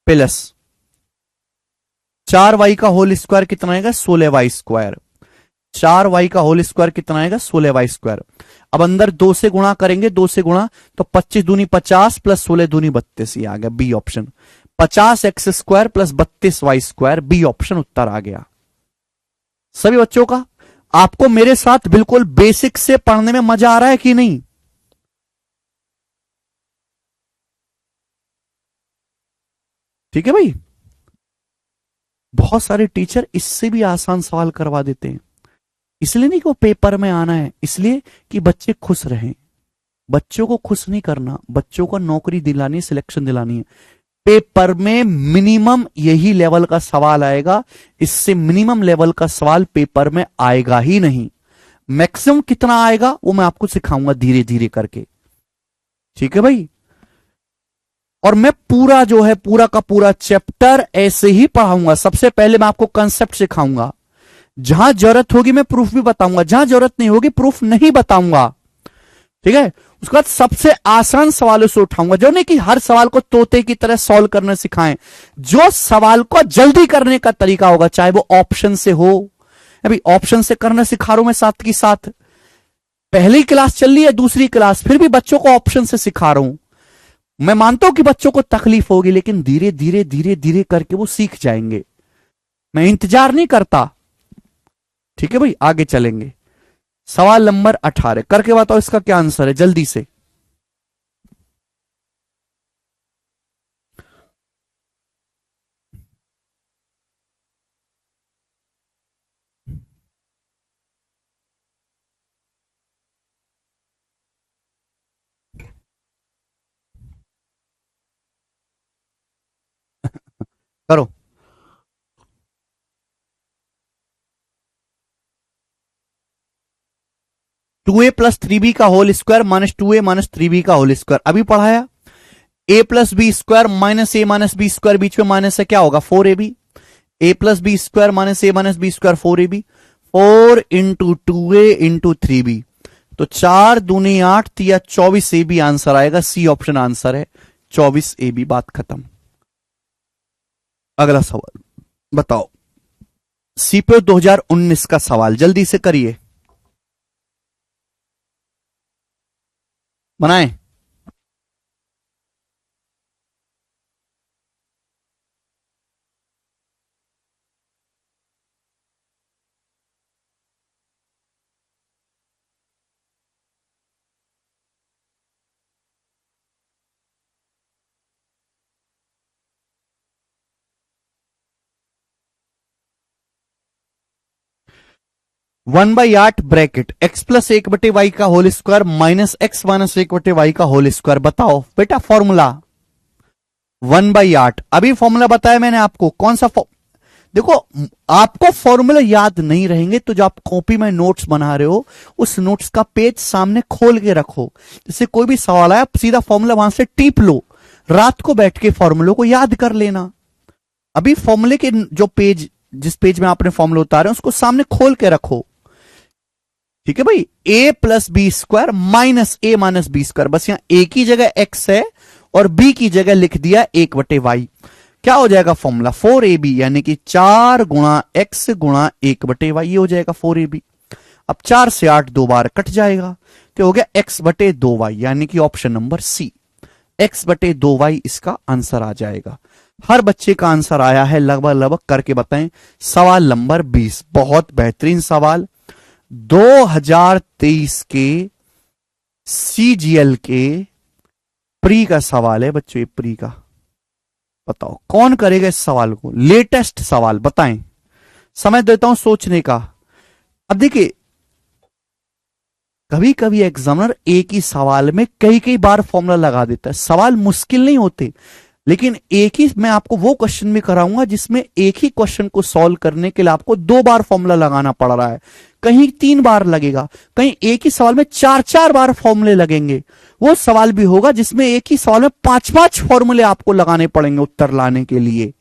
प्लस 4y का होल स्क्वायर कितना आएगा? 16y square. 4y का होल स्क्वायर कितना आएगा? 16y square. अब अंदर 2 से गुणा करेंगे, 2 से गुणा तो 25 दूनी 50 प्लस 16 दूनी 32, ये आ गया बी ऑप्शन। 50x स्क्वायर plus 32y square, B option उत्तर आ गया। सभी बच्चों का आपको मेरे साथ बिल्कुल बेसिक से पढ़ने में मजा आ रहा है कि नहीं? ठीक है भाई। बहुत सारे टीचर इससे भी आसान सवाल करवा देते हैं, इसलिए नहीं कि वो पेपर में आना है, इसलिए कि बच्चे खुश रहें। बच्चों को खुश नहीं करना, बच्चों को नौकरी दिलानी, सिलेक्शन दिलानी है। पेपर में मिनिमम यही लेवल का सवाल आएगा, इससे मिनिमम लेवल का सवाल पेपर में आएगा ही नहीं। मैक्सिमम कितना आएगा वो मैं आपको सिखाऊंगा धीरे धीरे करके, ठीक है भाई। और मैं पूरा जो है पूरा का पूरा चैप्टर ऐसे ही पढ़ाऊंगा। सबसे पहले मैं आपको कंसेप्ट सिखाऊंगा, जहां जरूरत होगी मैं प्रूफ भी बताऊंगा, जहां जरूरत नहीं होगी प्रूफ नहीं बताऊंगा, ठीक है। उसके बाद सबसे आसान सवालों से उठाऊंगा, जो नहीं कि हर सवाल को तोते की तरह सॉल्व करना सिखाएं, जो सवाल को जल्दी करने का तरीका होगा, चाहे वो ऑप्शन से हो। अभी ऑप्शन से करना सिखा रहा हूं मैं साथ की साथ, पहली क्लास चल रही है, दूसरी क्लास, फिर भी बच्चों को ऑप्शन से सिखा रहा हूं। मैं मानता हूं कि बच्चों को तकलीफ होगी, लेकिन धीरे धीरे धीरे धीरे करके वो सीख जाएंगे। मैं इंतजार नहीं करता, ठीक है भाई। आगे चलेंगे, सवाल नंबर 18 करके बताओ इसका क्या आंसर है जल्दी से। करो। 2a प्लस 3b का whole square minus 2a minus 3b का होल स्क्वायर, अभी पढ़ाया। A plus B square minus A minus B square, बीच में माइनस है, क्या होगा 4ab। A plus B square minus A minus B square 4ab, 4 into 2a into 3b, तो 4 दूनी 8 या 24ab आंसर आएगा। सी ऑप्शन आंसर है 24ab। बात खत्म। अगला सवाल बताओ, सीपीओ 2019 का सवाल जल्दी से करिए, बनाएं। 1/8 ब्रैकेट x प्लस 1/y का whole square minus x minus 1/y का होल स्क्वायर। बताओ बेटा फॉर्मूला 1/8। अभी फॉर्मूला बताया मैंने आपको, कौन सा देखो, आपको फॉर्मूला याद नहीं रहेंगे तो जो आप कॉपी में नोट्स बना रहे हो उस नोट्स का पेज सामने खोल के रखो। जैसे कोई भी सवाल आया सीधा फॉर्मूला वहां से टीप लो, रात को बैठ के फॉर्मूलों को याद कर लेना। अभी फॉर्मूले के जो पेज, जिस पेज में आपने फॉर्मूला उतारे उसको सामने खोल के रखो, ठीक है भाई। a plus B square minus A minus B square, बस यहां a की जगह x है और b की जगह लिख दिया 1/y। क्या हो जाएगा फॉर्मूला 4ab, यानी कि 4 गुणा x गुणा 1/y, ये हो जाएगा 4ab। अब 4 से 8 दो बार कट जाएगा तो हो गया x/2y, यानी कि ऑप्शन नंबर सी x/2y इसका आंसर आ जाएगा। हर बच्चे का आंसर आया है लगभग लगभग, करके बताएं। सवाल नंबर 20, बहुत बेहतरीन सवाल, 2023 के CGL के प्री का सवाल है बच्चों, ये प्री का। बताओ कौन करेगा इस सवाल को, लेटेस्ट सवाल बताएं। समय देता हूं सोचने का। अब देखिए, कभी कभी एग्जामिनर एक ही सवाल में कई कई बार फॉर्मूला लगा देता है। सवाल मुश्किल नहीं होते, लेकिन एक ही मैं आपको वो क्वेश्चन भी कराऊंगा जिसमें एक ही क्वेश्चन को सॉल्व करने के लिए आपको 2 बार फॉर्मूला लगाना पड़ रहा है, कहीं 3 बार लगेगा, कहीं एक ही सवाल में 4-4 बार फॉर्मूले लगेंगे। वो सवाल भी होगा जिसमें एक ही सवाल में 5-5 फॉर्मूले आपको लगाने पड़ेंगे उत्तर लाने के लिए,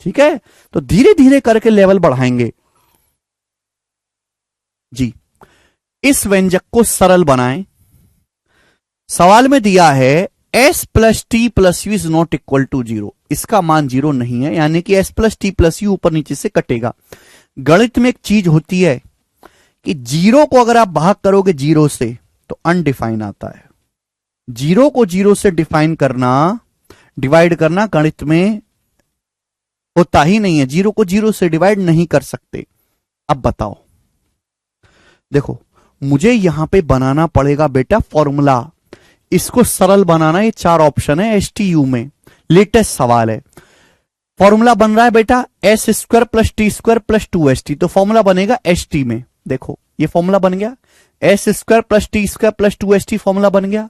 ठीक है। तो धीरे धीरे करके लेवल बढ़ाएंगे जी। इस व्यंजक को सरल बनाएं। सवाल में दिया है s plus T plus U is not equal to 0, इसका मान 0 नहीं है, यानी कि s plus T plus U ऊपर नीचे से कटेगा। गणित में एक चीज होती है कि 0 को अगर आप भाग करोगे 0 से तो अनडिफाइन आता है। 0 को 0 से डिफाइन करना, डिवाइड करना गणित में होता ही नहीं है। 0 को 0 से डिवाइड नहीं कर सकते। अब बताओ, देखो मुझे यहां पे बनाना पड़ेगा बेटा फॉर्मूला, इसको सरल बनाना। ये 4 ऑप्शन है STU में, लेटेस्ट सवाल है। फॉर्मूला बन रहा है बेटा s square plus T square plus 2st, तो फॉर्मूला बनेगा ST में। देखो ये फॉर्मूला बन गया, s square plus T square plus 2st formula बन गया।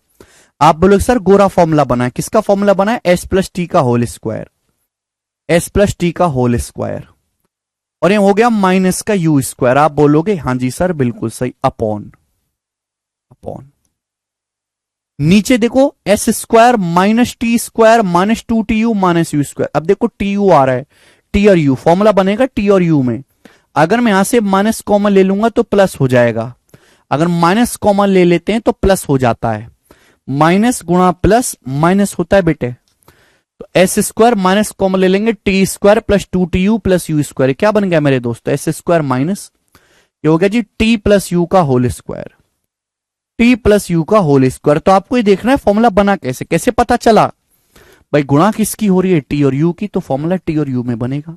आप बोलोगे सर गोरा फॉर्मूला बना है, किसका फॉर्मूला बना है? s प्लस टी का whole square, s plus T का होल स्क्वायर, और ये हो गया माइनस का u स्क्वायर। आप बोलोगे हाँ जी सर बिल्कुल सही, अपॉन अपॉन नीचे देखो s square minus T square minus 2tu minus you square. अब देखो tu आ रहा है, t और u, फॉर्मूला बनेगा t और u में। अगर मैं यहां से माइनस कॉमन ले लूंगा तो प्लस हो जाएगा, अगर माइनस कॉमन ले लेते हैं तो प्लस हो जाता है। माइनस गुणा प्लस माइनस होता है बेटे, तो एस स्क्वायर माइनस कॉमन ले लेंगे, T square plus 2tu plus you square. क्या बन गया मेरे दोस्तों? एस स्क्वायर माइनस, ये हो गया जी टी प्लस यू का whole square, T plus U का होल स्क्वायर। तो आपको ये देखना है फॉर्मूला बना कैसे, कैसे पता चला भाई गुणा किसकी हो रही है? टी और यू की, तो फॉर्मूला टी और यू में बनेगा।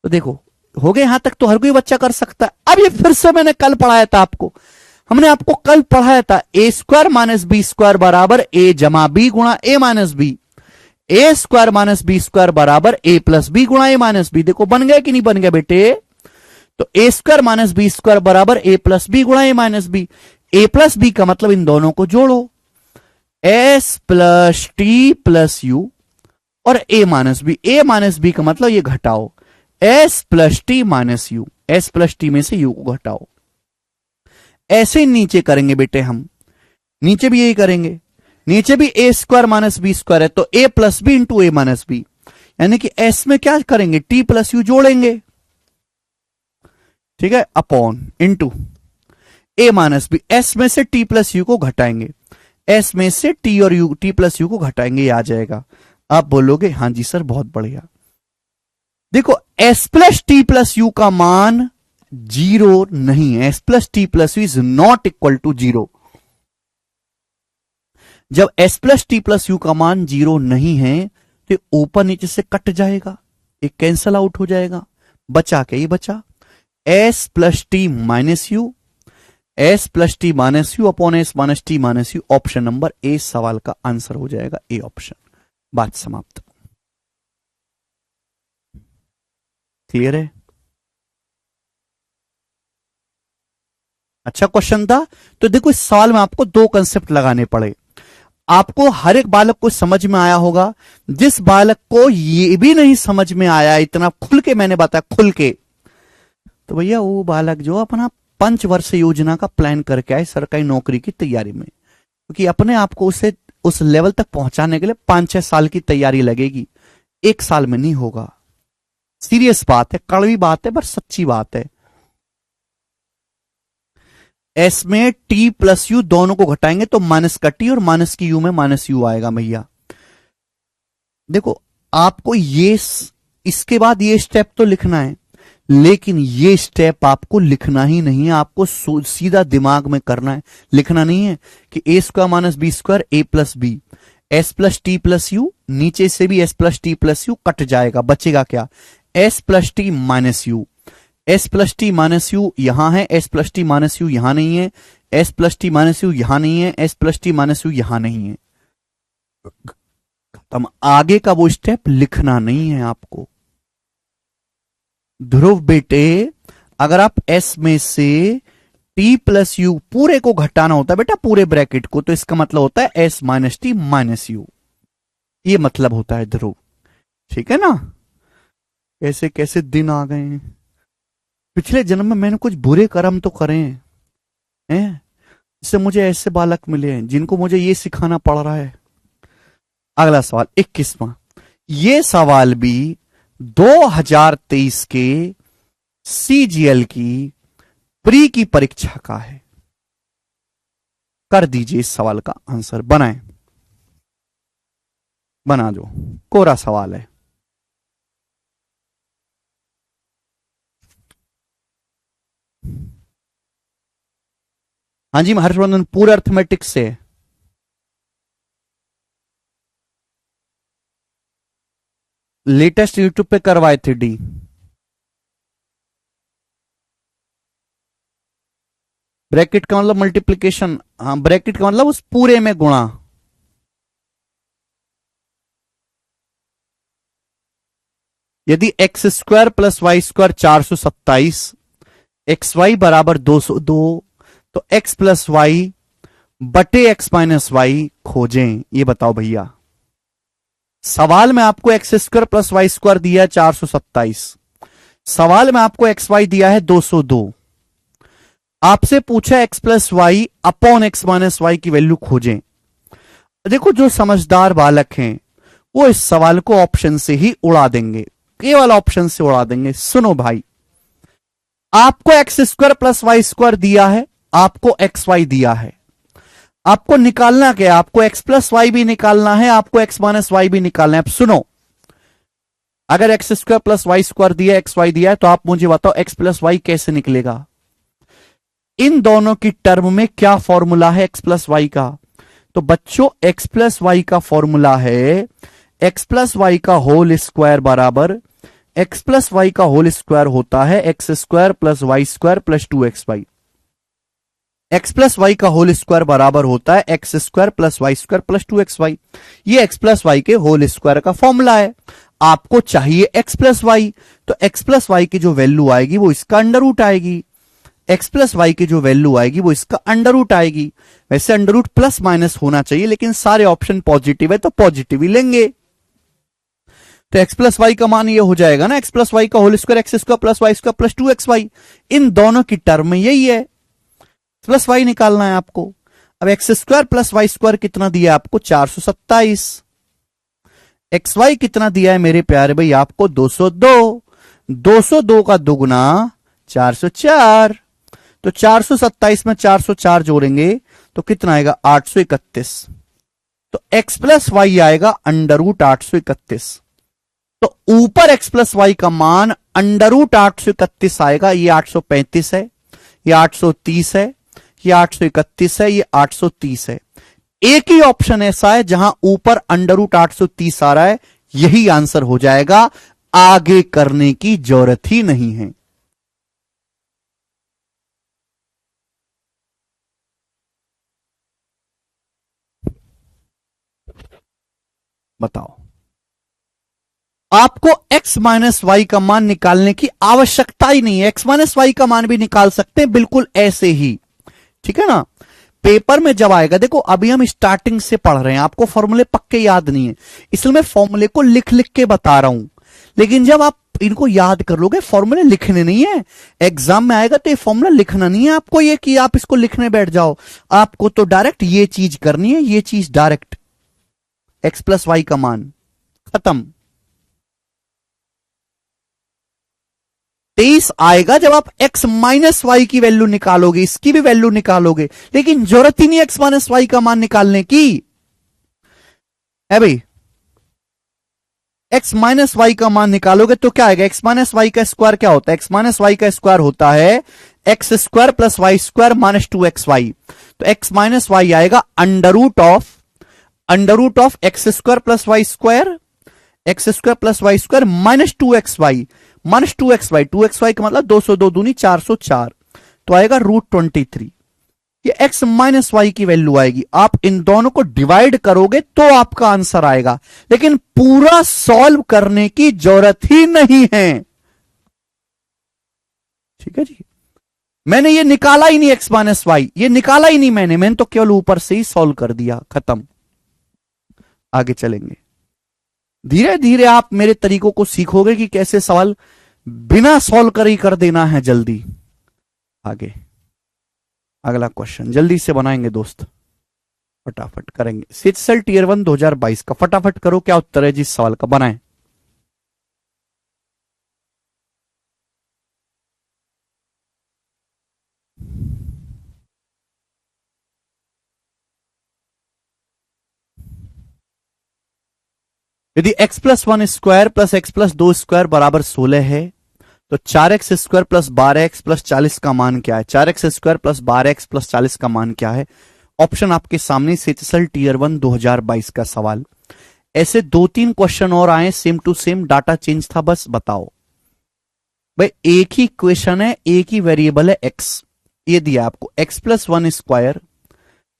तो देखो हो गए, यहां तक तो हर कोई बच्चा कर सकता है। अब ये फिर से मैंने कल पढ़ाया था आपको, हमने आपको कल पढ़ाया था ए स्क्वायर माइनस बी स्क्वायर बराबर ए जमा बी गुणा ए minus B, a square minus B square बराबर ए प्लस बी गुणा ए माइनस बी। देखो बन गया कि नहीं बन गया बेटे? तो A square minus B square बराबर ए प्लस बी गुणा ए माइनस बी। ए प्लस बी का मतलब इन दोनों को जोड़ो, S plus T plus you और ए minus B. A minus B का मतलब ये घटाओ, S plus T minus U, S plus T में से यू को घटाओ। ऐसे नीचे करेंगे बेटे, हम नीचे भी यही करेंगे। नीचे भी ए स्क्वायर माइनस बी स्क्वायर है, तो ए प्लस बी इंटू ए माइनस बी, यानी कि एस में क्या करेंगे, टी प्लस यू जोड़ेंगे, ठीक है, अपॉन इंटू ए माइनस बी, एस में से टी प्लस यू को घटाएंगे, एस में से टी और यू, टी प्लस यू को घटाएंगे, ये आ जाएगा। आप बोलोगे हां जी सर बहुत बढ़िया। देखो S plus T plus U का मान जीरो नहीं है, S plus T plus U is not equal to zero. जब S plus T plus U का मान जीरो नहीं है तो ऊपर नीचे से कट जाएगा, एक कैंसल आउट हो जाएगा, बचा क्या, ये बचा S plus T minus U, S plus T minus you upon S minus T minus you. Option number A सवाल का आंसर हो जाएगा ए ऑप्शन। बात समाप्त। क्लियर है? अच्छा क्वेश्चन था। तो देखो इस सवाल में आपको दो कंसेप्ट लगाने पड़े। आपको हर एक बालक को समझ में आया होगा, जिस बालक को ये भी नहीं समझ में आया, इतना खुल के मैंने बताया, खुल के, तो भैया वो बालक जो अपना पंचवर्ष योजना का प्लान करके आए सरकारी नौकरी की तैयारी में, क्योंकि अपने आप को उसे उस लेवल तक पहुंचाने के लिए 5-6 साल की तैयारी लगेगी, 1 साल में नहीं होगा। सीरियस बात है, कड़वी बात है, पर सच्ची बात है। एस में टी प्लस यू दोनों को घटाएंगे तो माइनस का टी और माइनस की यू में माइनस यू आएगा भैया। देखो आपको ये इसके बाद ये स्टेप तो लिखना है, लेकिन ये स्टेप आपको लिखना ही नहीं है, आपको सीधा दिमाग में करना है, लिखना नहीं है कि A square minus B square A plus B, S plus T plus U, नीचे से भी S plus T plus U cut जाएगा, बचेगा क्या, S plus T minus U. S plus T minus U यहां है, S plus T minus U यहां नहीं है, S plus T minus U यहां नहीं है, S plus T minus U यहां नहीं है। खत्म, आगे का वो स्टेप लिखना नहीं है आपको। ध्रुव बेटे अगर आप एस में से टी प्लस यू पूरे को घटाना होता है बेटा, पूरे ब्रैकेट को, तो इसका मतलब होता है S minus T minus you, ये मतलब होता है ध्रुव। ठीक है ना? कैसे कैसे दिन आ गए हैं। पिछले जन्म में मैंने कुछ बुरे कर्म तो करे हैं, इससे मुझे ऐसे बालक मिले हैं जिनको मुझे ये सिखाना पड़ रहा है। अगला सवाल 21वां, ये सवाल भी 2023 के सीजीएल की प्री की परीक्षा का है। कर दीजिए इस सवाल का आंसर, बनाएं, बना दो, कोरा सवाल है। हाँ जी हर्षवर्धन, पूरे अर्थमेटिक्स से। लेटेस्ट यूट्यूब पे करवाए थे डी। ब्रैकेट का मतलब मल्टीप्लीकेशन, हाँ ब्रैकेट का मतलब उस पूरे में गुणा। यदि X square plus Y square 427, X Y बराबर 202, तो एक्स प्लस वाई बटे एक्स माइनस वाई खोजें। ये बताओ भैया, सवाल में आपको X square plus Y square दिया है 427, सवाल में आपको एक्स वाई दिया है 202, आपसे पूछा X plus Y upon X minus Y की वैल्यू खोजें। देखो जो समझदार बालक हैं वो इस सवाल को ऑप्शन से ही उड़ा देंगे, केवल ऑप्शन से उड़ा देंगे। सुनो भाई, आपको X square plus Y square दिया है, आपको एक्स वाई दिया है, आपको निकालना क्या है, आपको एक्स प्लस वाई भी निकालना है, आपको एक्स माइनस वाई भी निकालना है। अब सुनो, अगर X square plus Y square दिया, एक्स वाई दिया है, तो आप मुझे बताओ एक्स प्लस वाई कैसे निकलेगा। इन दोनों की टर्म में क्या फॉर्मूला है एक्स प्लस वाई का? तो बच्चों एक्स प्लस वाई का फॉर्मूला है एक्स प्लस वाई का होल स्क्वायर बराबर, एक्स प्लस वाई का होल स्क्वायर होता है x square plus Y square plus 2xy। X plus Y का होल स्क्वायर बराबर होता है x square plus Y square plus 2xy। ये एक्स प्लस वाई के होल स्क्वायर का फॉर्मूला है। आपको चाहिए एक्स प्लस वाई, तो एक्स प्लस वाई की जो वैल्यू आएगी वो इसका अंडर रूट आएगी, एक्स प्लस वाई की जो वैल्यू आएगी वो इसका अंडर रूट आएगी। वैसे अंडर रूट प्लस माइनस होना चाहिए, लेकिन सारे ऑप्शन पॉजिटिव है तो पॉजिटिव ही लेंगे। तो एक्स प्लस वाई का मान ये हो जाएगा ना, एक्स प्लस वाई का whole square X square plus Y square plus 2xy। इन दोनों की टर्म में यही है, प्लस वाई निकालना है आपको। अब x square plus Y square कितना दिया आपको 427। एक्स वाई कितना दिया है मेरे प्यारे भाई आपको 202। 202 का दुगुना 404। तो 427 में 404 जोड़ेंगे तो कितना आएगा 831। तो x प्लस वाई आएगा अंडर रूट 831। तो ऊपर x प्लस वाई का मान अंडर रूट 831 आएगा। ये 835 है, ये 830 है, ये 831 है, ये 830 है। एक ही ऑप्शन ऐसा है जहां ऊपर अंडर रूट 830 आ रहा है, यही आंसर हो जाएगा, आगे करने की जरूरत ही नहीं है। बताओ, आपको x माइनस वाई का मान निकालने की आवश्यकता ही नहीं है। x माइनस वाई का मान भी निकाल सकते हैं बिल्कुल ऐसे ही, ठीक है ना। पेपर में जब आएगा, देखो अभी हम स्टार्टिंग से पढ़ रहे हैं, आपको फॉर्मूले पक्के याद नहीं है, इसलिए मैं फॉर्मूले को लिख लिख के बता रहा हूं। लेकिन जब आप इनको याद कर लोगे, फॉर्मूले लिखने नहीं है, एग्जाम में आएगा तो ये फॉर्मूला लिखना नहीं है आपको, ये कि आप इसको लिखने बैठ जाओ। आपको तो डायरेक्ट ये चीज करनी है, ये चीज डायरेक्ट x प्लस वाई का मान, खत्म। 23 आएगा जब आप x माइनस वाई की वैल्यू निकालोगे, इसकी भी वैल्यू निकालोगे, लेकिन जरूरत ही नहीं x माइनस वाई का मान निकालने की है भाई। x माइनस वाई का मान निकालोगे तो क्या आएगा, x माइनस वाई का स्क्वायर क्या होता है, x माइनस वाई का स्क्वायर होता है x square plus Y square minus 2xy। तो x माइनस वाई आएगा under root of X square plus Y square, X square plus Y square minus 2xy, minus 2xy का मतलब 202 दूनी 404, तो आएगा √23। ये x माइनस वाई की वैल्यू आएगी। आप इन दोनों को डिवाइड करोगे तो आपका आंसर आएगा, लेकिन पूरा सॉल्व करने की जरूरत ही नहीं है, ठीक है जी। मैंने ये निकाला ही नहीं, x माइनस वाई ये निकाला ही नहीं मैंने तो केवल ऊपर से ही सॉल्व कर दिया, खत्म। आगे चलेंगे, धीरे धीरे आप मेरे तरीकों को सीखोगे कि कैसे सवाल बिना सॉल्व कर ही कर देना है जल्दी। आगे अगला क्वेश्चन जल्दी से बनाएंगे दोस्त, फटाफट करेंगे। सीएचएसएल टीयर 1 2022 का फटाफट करो, क्या उत्तर है जिस सवाल का, बनाएं। यदि x plus 1 square plus x plus 2 square बराबर 16 है तो 4x square plus 12x plus 40 का मान क्या है। 4x square plus 12x plus 40 का मान क्या है। ऑप्शन आपके सामने, सीएचएसएल टीयर 1 2022 का सवाल। ऐसे 2-3 क्वेश्चन और आए same to same, data change था, बस बताओ भाई। एक ही क्वेश्चन है, एक ही वेरिएबल है x, ये दिया आपको x प्लस 1 स्क्वायर,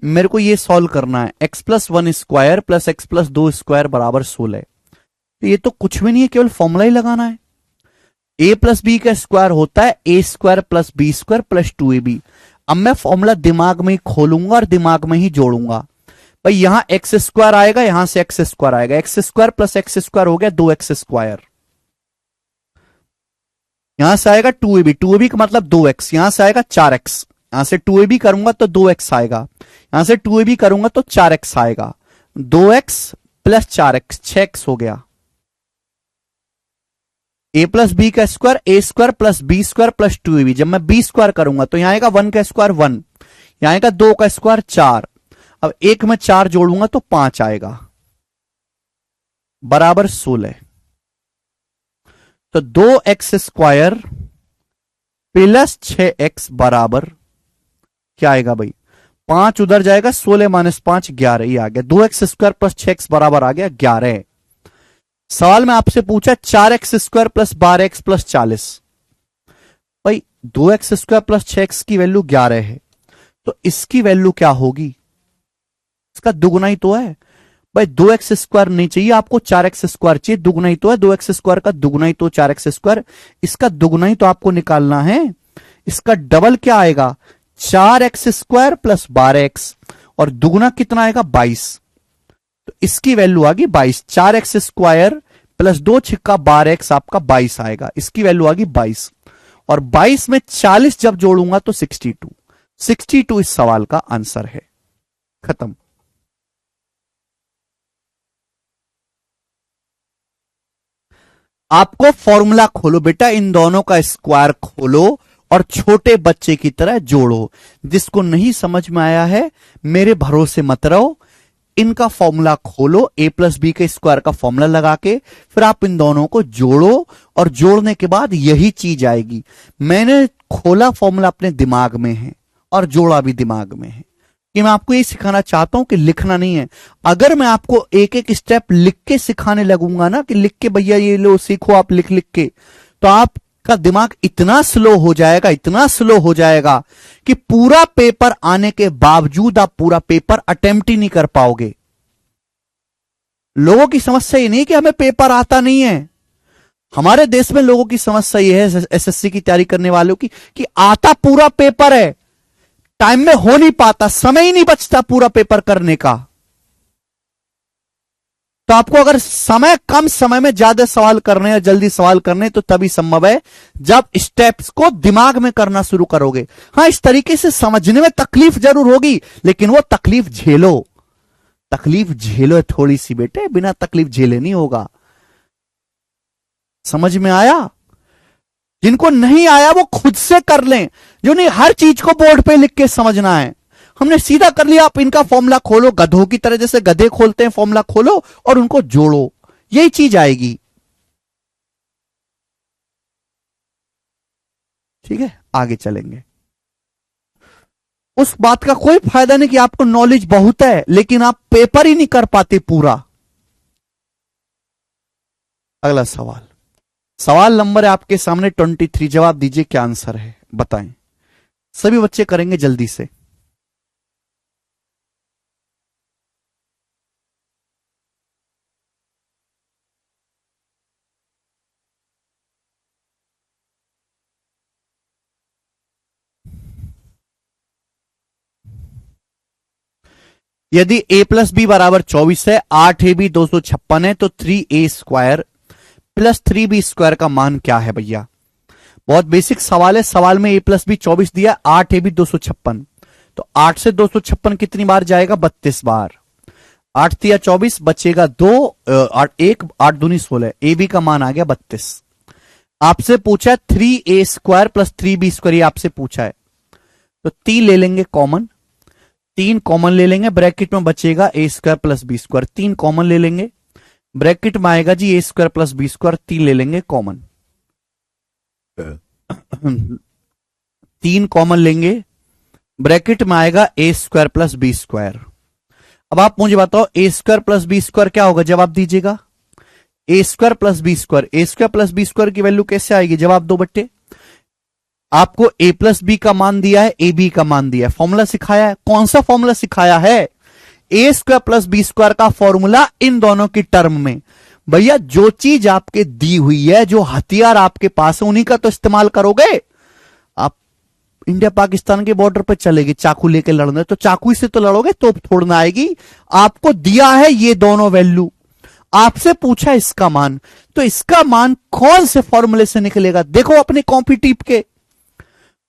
मेरे को ये सॉल्व करना है x plus 1 square plus x plus 2 square बराबर 16। तो ये तो कुछ भी नहीं है, केवल फॉर्मूला ही लगाना है। a प्लस बी का स्क्वायर होता है a square plus B square plus 2ab। अब मैं फॉर्मूला दिमाग में ही खोलूंगा और दिमाग में ही जोड़ूंगा। भाई यहां एक्स स्क्वायर आएगा, यहां से एक्स स्क्वायर आएगा, x square plus x square हो गया 2x स्क्वायर, यहां से आएगा 2ab, 2ab का मतलब 2x, यहां से आएगा 4x, यहां से 2ab करूंगा तो 2x आएगा, यहां से 2ab करूंगा तो 4x आएगा, 2x प्लस 4x 6x हो गया। a प्लस बी का square a square plus B square plus 2ab, जब मैं b स्क्वायर करूंगा तो यहां आएगा 1 का स्क्वायर 1, यहां आएगा 2 का स्क्वायर 4, अब एक में 4 जोड़ूंगा तो 5 आएगा बराबर 16। तो 2x स्क्वायर प्लस 6x बराबर क्या आएगा भाई, 5 उधर जाएगा, 16 माइनस 5 11, ये आ गया। 2x स्क्वायर प्लस 6x बराबर आ गया 11। सवाल में आपसे पूछा 4x square plus 12x plus 40, भाई 2x स्क्वायर प्लस 6x की वैल्यू 11 है, तो इसकी वैल्यू क्या होगी, इसका दुगुना ही तो है भाई। 2x स्क्वायर नहीं चाहिए आपको, 4x स्क्वायर चाहिए, दुगुना ही तो है, 2x स्क्वायर का दुगुना ही तो 4x स्क्वायर, इसका दुगुना ही तो आपको निकालना है। इसका डबल क्या आएगा, 4x स्क्वायर प्लस 12x, और दुगुना कितना आएगा 22, तो इसकी वैल्यू आ गई 22। 4x स्क्वायर प्लस 2 छिक्का 12x आपका 22 आएगा, इसकी वैल्यू आ गई 22, और 22 में 40 जब जोड़ूंगा तो 62। 62 इस सवाल का आंसर है। खत्म। आपको फॉर्मूला खोलो बेटा, इन दोनों का स्क्वायर खोलो और छोटे बच्चे की तरह जोड़ो। जिसको नहीं समझ में आया है मेरे भरोसे मत रहो, इनका फॉर्मूला खोलो, ए प्लस बी के स्क्वायर का फॉर्मूला लगा के फिर आप इन दोनों को जोड़ो और जोड़ने के बाद यही चीज आएगी। मैंने खोला फॉर्मूला अपने दिमाग में है और जोड़ा भी दिमाग में है, कि मैं आपको ये सिखाना चाहता हूं कि लिखना नहीं है। अगर मैं आपको एक एक स्टेप लिख के सिखाने लगूंगा ना, कि लिख के भैया ये लो सीखो आप लिख लिख के, तो आपका दिमाग इतना स्लो हो जाएगा, इतना स्लो हो जाएगा कि पूरा पेपर आने के बावजूद आप पूरा पेपर अटेम्प्ट ही नहीं कर पाओगे। लोगों की समस्या ये नहीं कि हमें पेपर आता नहीं है, हमारे देश में लोगों की समस्या ये है एसएससी की तैयारी करने वालों की, कि आता पूरा पेपर है, टाइम में हो नहीं पाता, समय ही नहीं बचता पूरा पेपर करने का। तो आपको अगर समय कम समय में ज्यादा सवाल करने या जल्दी सवाल करने तो तभी संभव है जब स्टेप्स को दिमाग में करना शुरू करोगे। हां, इस तरीके से समझने में तकलीफ जरूर होगी, लेकिन वो तकलीफ झेलो, तकलीफ झेलो थोड़ी सी बेटे, बिना तकलीफ झेले नहीं होगा। समझ में आया? जिनको नहीं आया वो खुद से कर लें, जो नहीं हर चीज को बोर्ड पे लिख के समझना है। हमने सीधा कर लिया, आप इनका फॉर्मूला खोलो, गधों की तरह जैसे गधे खोलते हैं, फॉर्मूला खोलो और उनको जोड़ो, यही चीज आएगी। ठीक है, आगे चलेंगे। उस बात का कोई फायदा नहीं कि आपको नॉलेज बहुत है लेकिन आप पेपर ही नहीं कर पाते पूरा। अगला सवाल, सवाल नंबर है आपके सामने 23, जवाब दीजिए क्या आंसर है, बताएं। सभी बच्चे करेंगे जल्दी से। यदि a प्लस बी बराबर 24 है, 8ab 256 है, तो 3a square plus 3b square का मान क्या है भैया? बहुत बेसिक सवाल है। सवाल में a प्लस बी 24 दिया, 8ab 256, तो 8 से 256 कितनी बार जाएगा? 32 बार। 8 तिया 24, बचेगा 2, 1 8 दूनी 16, ए बी का मान आ गया 32। आपसे पूछा है 3a square plus 3b square, ये आपसे पूछा है, तो 3 ले लेंगे कॉमन, 3 कॉमन ले लेंगे, ब्रैकेट में बचेगा A square plus B square, 3 common ले लेंगे, ब्रैकेट में आएगा जी A square plus B square, 3 ले लेंगे कॉमन, 3 कॉमन लेंगे, ब्रैकेट में आएगा ए स्क्वायर प्लस बी स्क्वायर। अब आप मुझे बताओ ए स्क्वायर प्लस बी स्क्वायर क्या होगा, जवाब दीजिएगा। ए square plus B square, A square plus B square की वैल्यू कैसे आएगी? जवाब दो बट्टे। आपको ए प्लस बी का मान दिया है, ए बी का मान दिया है, फॉर्मूला सिखाया है, कौन सा फॉर्मूला सिखाया है? ए स्क्वायर प्लस बी स्क्वायर का फॉर्मूला इन दोनों की टर्म में। भैया जो चीज आपके दी हुई है, जो हथियार आपके पास है, उन्हीं का तो इस्तेमाल करोगे। आप इंडिया पाकिस्तान के बॉर्डर पर चलेगी चाकू लेके लड़ने, तो चाकू से तो लड़ोगे, तो थोड़ना आएगी। आपको दिया है ये दोनों वैल्यू, आपसे पूछा इसका मान, तो इसका मान कौन से फॉर्मूले से निकलेगा? देखो अपने कॉपी टीप के,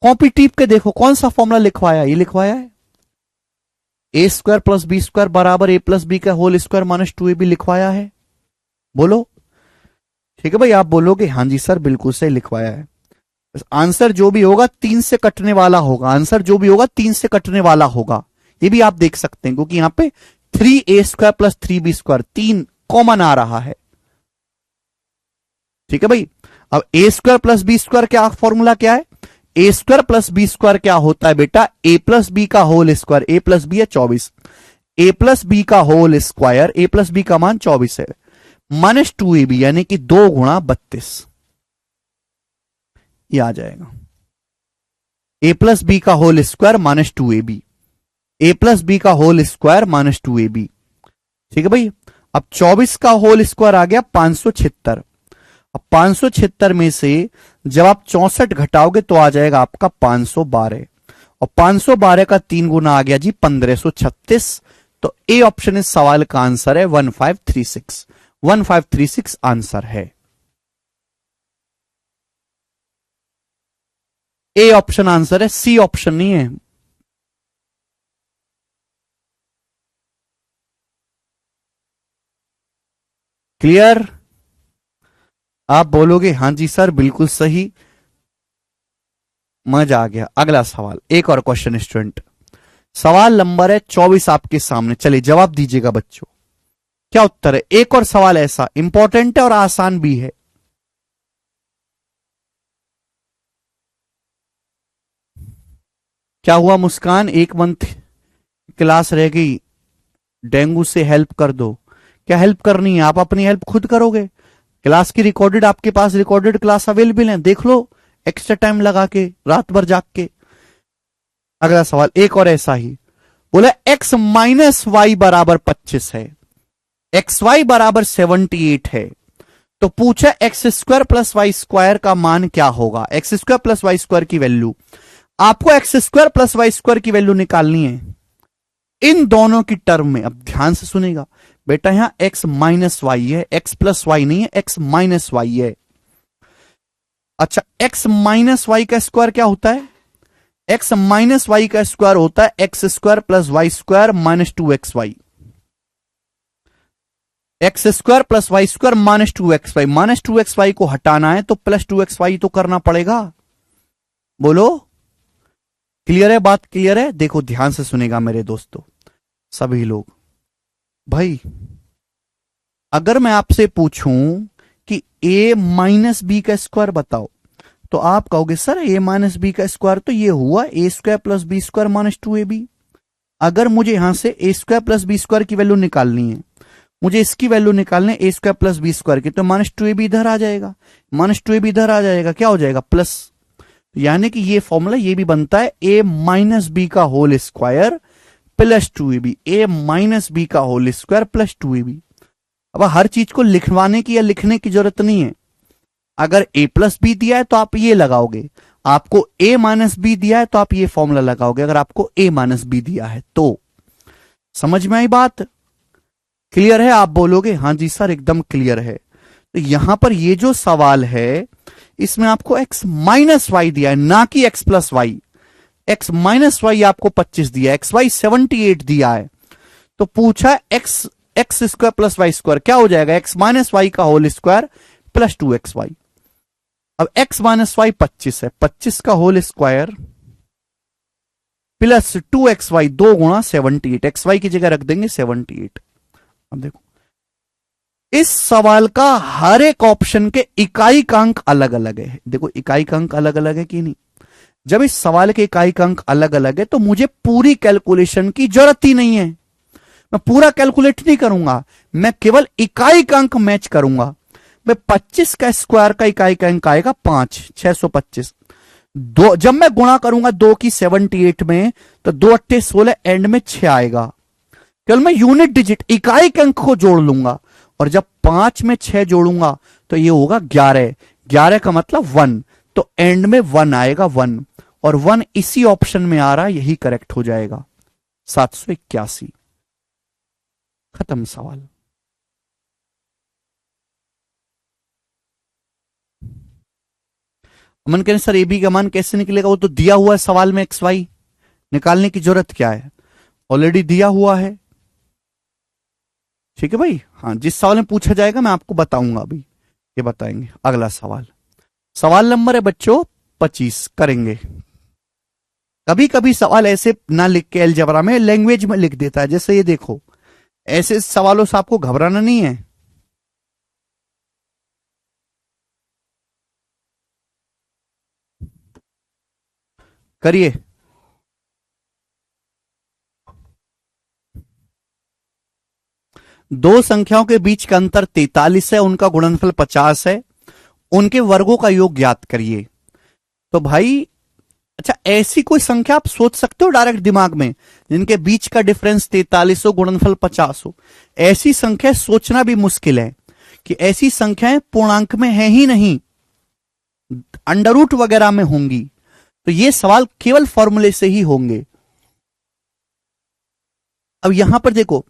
कॉपी टीप के देखो कौन सा फॉर्मूला लिखवाया, ये लिखवाया है ए स्क्वायर प्लस बी स्क्वायर बराबर ए प्लस बी का होल स्क्वायर माइनस 2ab लिखवाया है। बोलो ठीक है भाई, आप बोलोगे हाँ जी सर बिल्कुल सही लिखवाया है। आंसर जो भी होगा 3 से कटने वाला होगा, आंसर जो भी होगा 3 से कटने वाला होगा, ये भी आप देख सकते हैं, क्योंकि यहां पे 3a square plus 3b square 3 common आ रहा है। ठीक है भाई, अब A square plus B square क्या फॉर्मूला क्या है? ए स्क्वायर प्लस बी स्क्वायर क्या होता है बेटा? ए प्लस बी का whole square, A plus B है 24, ए प्लस बी का whole square, A plus B का मान 24 है, माइनस 2ab यानी कि 2 गुणा 32, ये आ जाएगा। ए प्लस बी का whole square minus 2ab, A plus B का होल स्क्वायर माइनस 2ab। ठीक है भाई, अब 24 का होल स्क्वायर आ गया 576। अब 576 में से जब आप 64 घटाओगे तो आ जाएगा आपका 512, और 512 का 3 गुना आ गया जी 1536। तो ए ऑप्शन इस सवाल का आंसर है 1536, 1536 आंसर है। ए ऑप्शन आंसर है, सी ऑप्शन नहीं है। क्लियर? आप बोलोगे हाँ जी सर बिल्कुल सही, मजा आ गया। अगला सवाल, एक और क्वेश्चन स्टूडेंट, सवाल नंबर है 24 आपके सामने, चलिए जवाब दीजिएगा बच्चों, क्या उत्तर है? एक और सवाल ऐसा इंपॉर्टेंट है और आसान भी है। क्या हुआ मुस्कान, एक मंथ क्लास रह गई, डेंगू से हेल्प कर दो। क्या हेल्प करनी है? आप अपनी हेल्प खुद करोगे। क्लास की रिकॉर्डेड आपके पास रिकॉर्डेड क्लास अवेलेबल है, देख लो एक्स्ट्रा टाइम लगा के, रात भर जाग के। अगला सवाल एक और ऐसा ही, बोला x माइनस वाई बराबर 25 है, एक्स वाई बराबर 78 है, तो पूछा X square plus Y square का मान क्या होगा? X square plus Y square की वैल्यू, आपको X square plus Y square की वैल्यू निकालनी है इन दोनों की टर्म में। अब ध्यान से सुनेगा बेटा, यहां x माइनस वाई है, x प्लस वाई नहीं है, x माइनस वाई है। अच्छा, x माइनस वाई का स्क्वायर क्या होता है? x माइनस वाई का स्क्वायर होता है x square plus Y square minus 2xy। X square plus Y square minus 2xy, minus 2xy को हटाना है तो प्लस 2xy तो करना पड़ेगा। बोलो क्लियर है? बात क्लियर है? देखो ध्यान से सुनेगा मेरे दोस्तों सभी लोग। भाई अगर मैं आपसे पूछूं कि a माइनस बी का स्क्वायर बताओ, तो आप कहोगे सर a माइनस बी का स्क्वायर तो ये हुआ a square plus B square minus 2ab। अगर मुझे यहां से a square plus B square की वैल्यू निकालनी है, मुझे इसकी वैल्यू निकालनी है a square plus B square की, तो माइनस 2ab इधर आ जाएगा, माइनस 2ab इधर आ जाएगा, क्या हो जाएगा? प्लस। यानी कि ये फॉर्मूला ये भी बनता है a माइनस बी का whole square plus 2ab, a minus B का होल स्क्वायर प्लस 2ab। अब हर चीज को लिखवाने की या लिखने की जरूरत नहीं है। अगर a प्लस बी दिया है तो आप ये लगाओगे, आपको a माइनस बी दिया है तो आप ये फॉर्मूला लगाओगे, अगर आपको a माइनस बी दिया है तो। समझ में आई बात? क्लियर है? आप बोलोगे हाँ जी सर एकदम क्लियर है। तो यहां पर ये जो सवाल है इसमें आपको x माइनस वाई दिया है, ना कि x plus Y. x minus Y आपको 25 दिया है, एक्स वाई 78 दिया है, तो पूछा x X square plus Y square क्या हो जाएगा? x माइनस वाई का होल स्क्वायर प्लस 2xy। अब x माइनस वाई 25 है, 25 का होल स्क्वायर प्लस 2xy, 2 गुणा 78, xy की जगह रख देंगे 78। अब देखो इस सवाल का हर एक ऑप्शन के इकाई का अंक अलग अलग है। देखो इकाई का अंक अलग अलग है कि नहीं? जब इस सवाल के इकाई का अंक अलग अलग है तो मुझे पूरी कैलकुलेशन की जरूरत ही नहीं है, मैं पूरा कैलकुलेट नहीं करूंगा, मैं केवल इकाई का अंक मैच करूंगा। मैं 25 का स्क्वायर का इकाई का अंक आएगा 5, 625। दो जब मैं गुणा करूंगा 2 की 78 में तो 2 अट्ठे 16, एंड में 6 आएगा। केवल मैं यूनिट डिजिट इकाई के अंक को जोड़ लूंगा, और जब 5 में 6 जोड़ूंगा तो ये होगा 11, 11 का मतलब 1, तो एंड में 1 आएगा 1, और 1 इसी ऑप्शन में आ रहा है, यही करेक्ट हो जाएगा 781। खत्म सवाल। अमन कहें सर ए बी का मान कैसे निकलेगा? वो तो दिया हुआ है सवाल में, एक्स वाई निकालने की जरूरत क्या है? ऑलरेडी दिया हुआ है। ठीक है भाई, हाँ जिस सवाल में पूछा जाएगा मैं आपको बताऊंगा अभी, ये बताएंगे। अगला सवाल, सवाल नंबर है बच्चों 25 करेंगे। कभी कभी सवाल ऐसे ना लिख के अलजेब्रा में लैंग्वेज में लिख देता है, जैसे ये देखो, ऐसे सवालों से आपको घबराना नहीं है। करिए। दो संख्याओं के बीच का अंतर 43 है, उनका गुणनफल 50 है, उनके वर्गों का योग ज्ञात करिए। तो भाई अच्छा, ऐसी कोई संख्या आप सोच सकते हो डायरेक्ट दिमाग में जिनके बीच का डिफरेंस 43 हो, गुणनफल 50 हो? ऐसी संख्या सोचना भी मुश्किल है कि ऐसी संख्याएं पूर्णांक में है ही नहीं, अंडर रूट वगैरह में होंगी। तो ये सवाल केवल फॉर्मूले से ही होंगे। अब यहां पर देखो,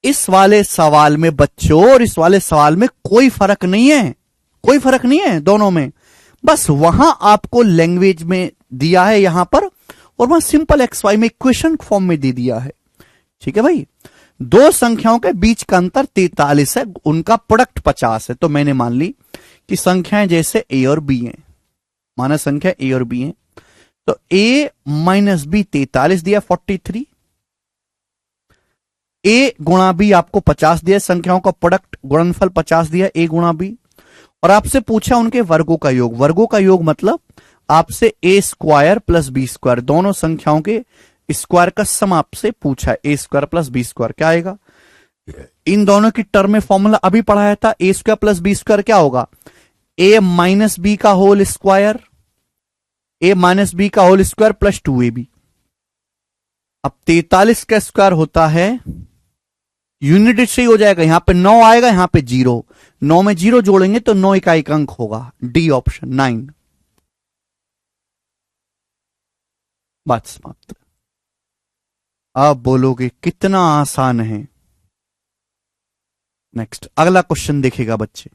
इस वाले सवाल में बच्चों और इस वाले सवाल में कोई फर्क नहीं है, कोई फर्क नहीं है दोनों में। बस वहां आपको लैंग्वेज में दिया है यहां पर, और वहां सिंपल एक्स वाई में इक्वेशन फॉर्म में दे दिया है। ठीक है भाई, दो संख्याओं के बीच का अंतर 43 है, उनका प्रोडक्ट 50 है। तो मैंने मान ली कि संख्याएं जैसे ए और बी हैं, माना संख्या ए और बी हैं, तो ए माइनस बी 43 दिया 43, ए गुणा बी आपको 50 दिया, संख्याओं का प्रोडक्ट गुणनफल 50 दिया ए गुणा बी, और आपसे पूछा उनके वर्गों का योग। वर्गों का योग मतलब आपसे ए स्क्वायर प्लस बी स्क्वायर, दोनों संख्याओं के स्क्वायर का सम आपसे पूछा है, ए स्क्वायर प्लस बी स्क्वायर क्या आएगा। इन दोनों की टर्म में फॉर्मूला अभी पढ़ाया था, ए स्क्वायर प्लस बी स्क्वायर क्या होगा, ए माइनस बी का होल स्क्वायर, ए माइनस बी का होल स्क्वायर प्लस 2ab। अब 43 का स्क्वायर होता है, यूनिट से ही हो जाएगा, यहां पे 9 आएगा, यहां पे 0, 9 में 0 जोड़ेंगे तो 9 इकाई अंक होगा, डी ऑप्शन 9। बात समाप्त। अब बोलोगे कितना आसान है। नेक्स्ट अगला क्वेश्चन देखिएगा बच्चे,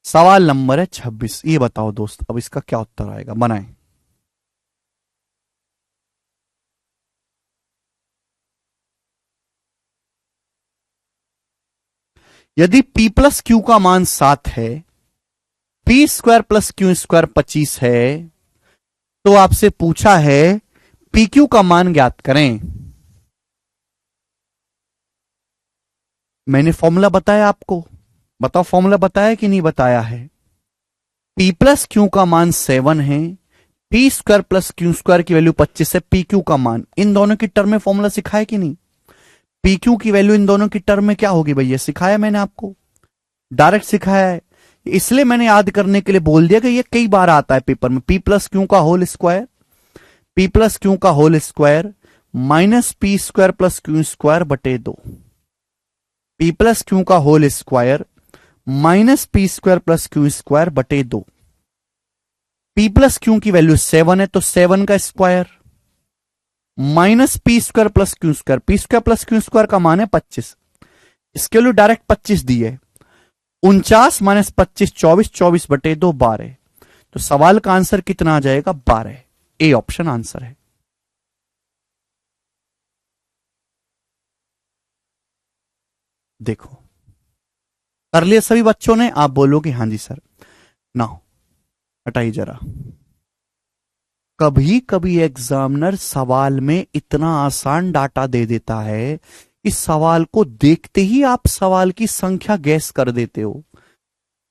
सवाल नंबर है 26। ये बताओ दोस्त, अब इसका क्या उत्तर आएगा, बनाएं। यदि p प्लस क्यू का मान 7 है, P square plus q square 25 है, तो आपसे पूछा है पी क्यू का मान ज्ञात करें। मैंने फॉर्मूला बताया आपको, बताओ फॉर्मूला बताया कि नहीं बताया है। p प्लस क्यू का मान 7 है, P square plus q square की वैल्यू 25 है, पी क्यू का मान, इन दोनों की टर्म में फॉर्मूला सिखाया कि नहीं। पी क्यू की वैल्यू इन दोनों की टर्म में क्या होगी भैया, सिखाया मैंने आपको, डायरेक्ट सिखाया है, इसलिए मैंने याद करने के लिए बोल दिया कि ये कई बार आता है पेपर में। पी प्लस क्यू का whole square, p plus q का whole square minus p square plus q square बटे 2, पी प्लस क्यू का whole square minus p square plus q square बटे 2। पी प्लस क्यू की वैल्यू 7 है, तो 7 का square minus p square plus q square, p square plus q square का मान है 25, इसके लिए डायरेक्ट 25 दी है, 49 माइनस 25 24, 24 बटे 2 12। तो सवाल का आंसर कितना आ जाएगा, 12। ए ऑप्शन आंसर है। देखो कर लिया सभी बच्चों ने, आप बोलोगे हाँ जी सर। ना हटाइए जरा, कभी कभी एग्जामिनर सवाल में इतना आसान डाटा दे देता है, इस सवाल को देखते ही आप सवाल की संख्या गैस कर देते हो।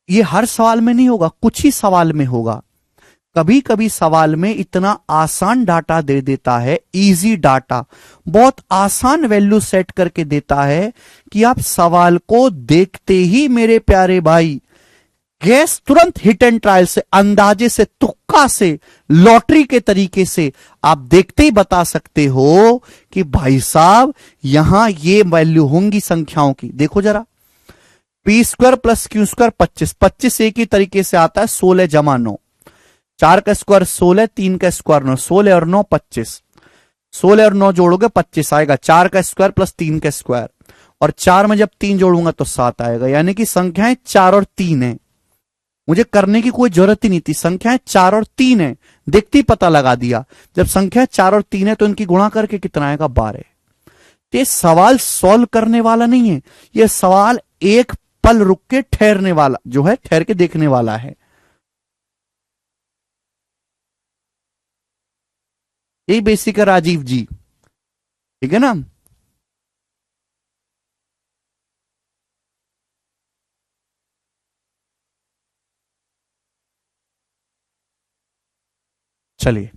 ये हर सवाल में नहीं होगा, कुछ ही सवाल में होगा। कभी कभी सवाल में इतना आसान डाटा दे देता है, इजी डाटा, बहुत आसान वैल्यू सेट करके देता है कि आप सवाल को देखते ही मेरे प्यारे भाई गैस तुरंत हिट एंड ट्रायल से, अंदाजे से, तुक्का से, लॉटरी के तरीके से आप देखते ही बता सकते हो कि भाई साहब यहां ये वैल्यू होंगी संख्याओं की। देखो जरा, P square plus q square 25, 25 एक ही तरीके से आता है 16 जमा 9, 4 का स्क्वायर 16, 3 का स्क्वायर 9, 16 और 9 25, 16 और 9 जोड़ोगे 25 आएगा, 4 का स्क्वायर प्लस 3 का स्क्वायर, और 4 में जब 3 जोड़ूंगा तो 7 आएगा। यानी कि संख्याएं 4 और 3 है, मुझे करने की कोई जरूरत ही नहीं थी, संख्याएं 4 और 3 है, देखते ही पता लगा दिया। जब संख्या 4 और 3 है तो इनकी गुणा करके कितना आएगा, 12। तो ये सवाल सॉल्व करने वाला नहीं है, ये सवाल एक पल रुक के ठहरने वाला जो है, ठहर के देखने वाला है। यही बेसिक है राजीव जी, ठीक है ना। चलिए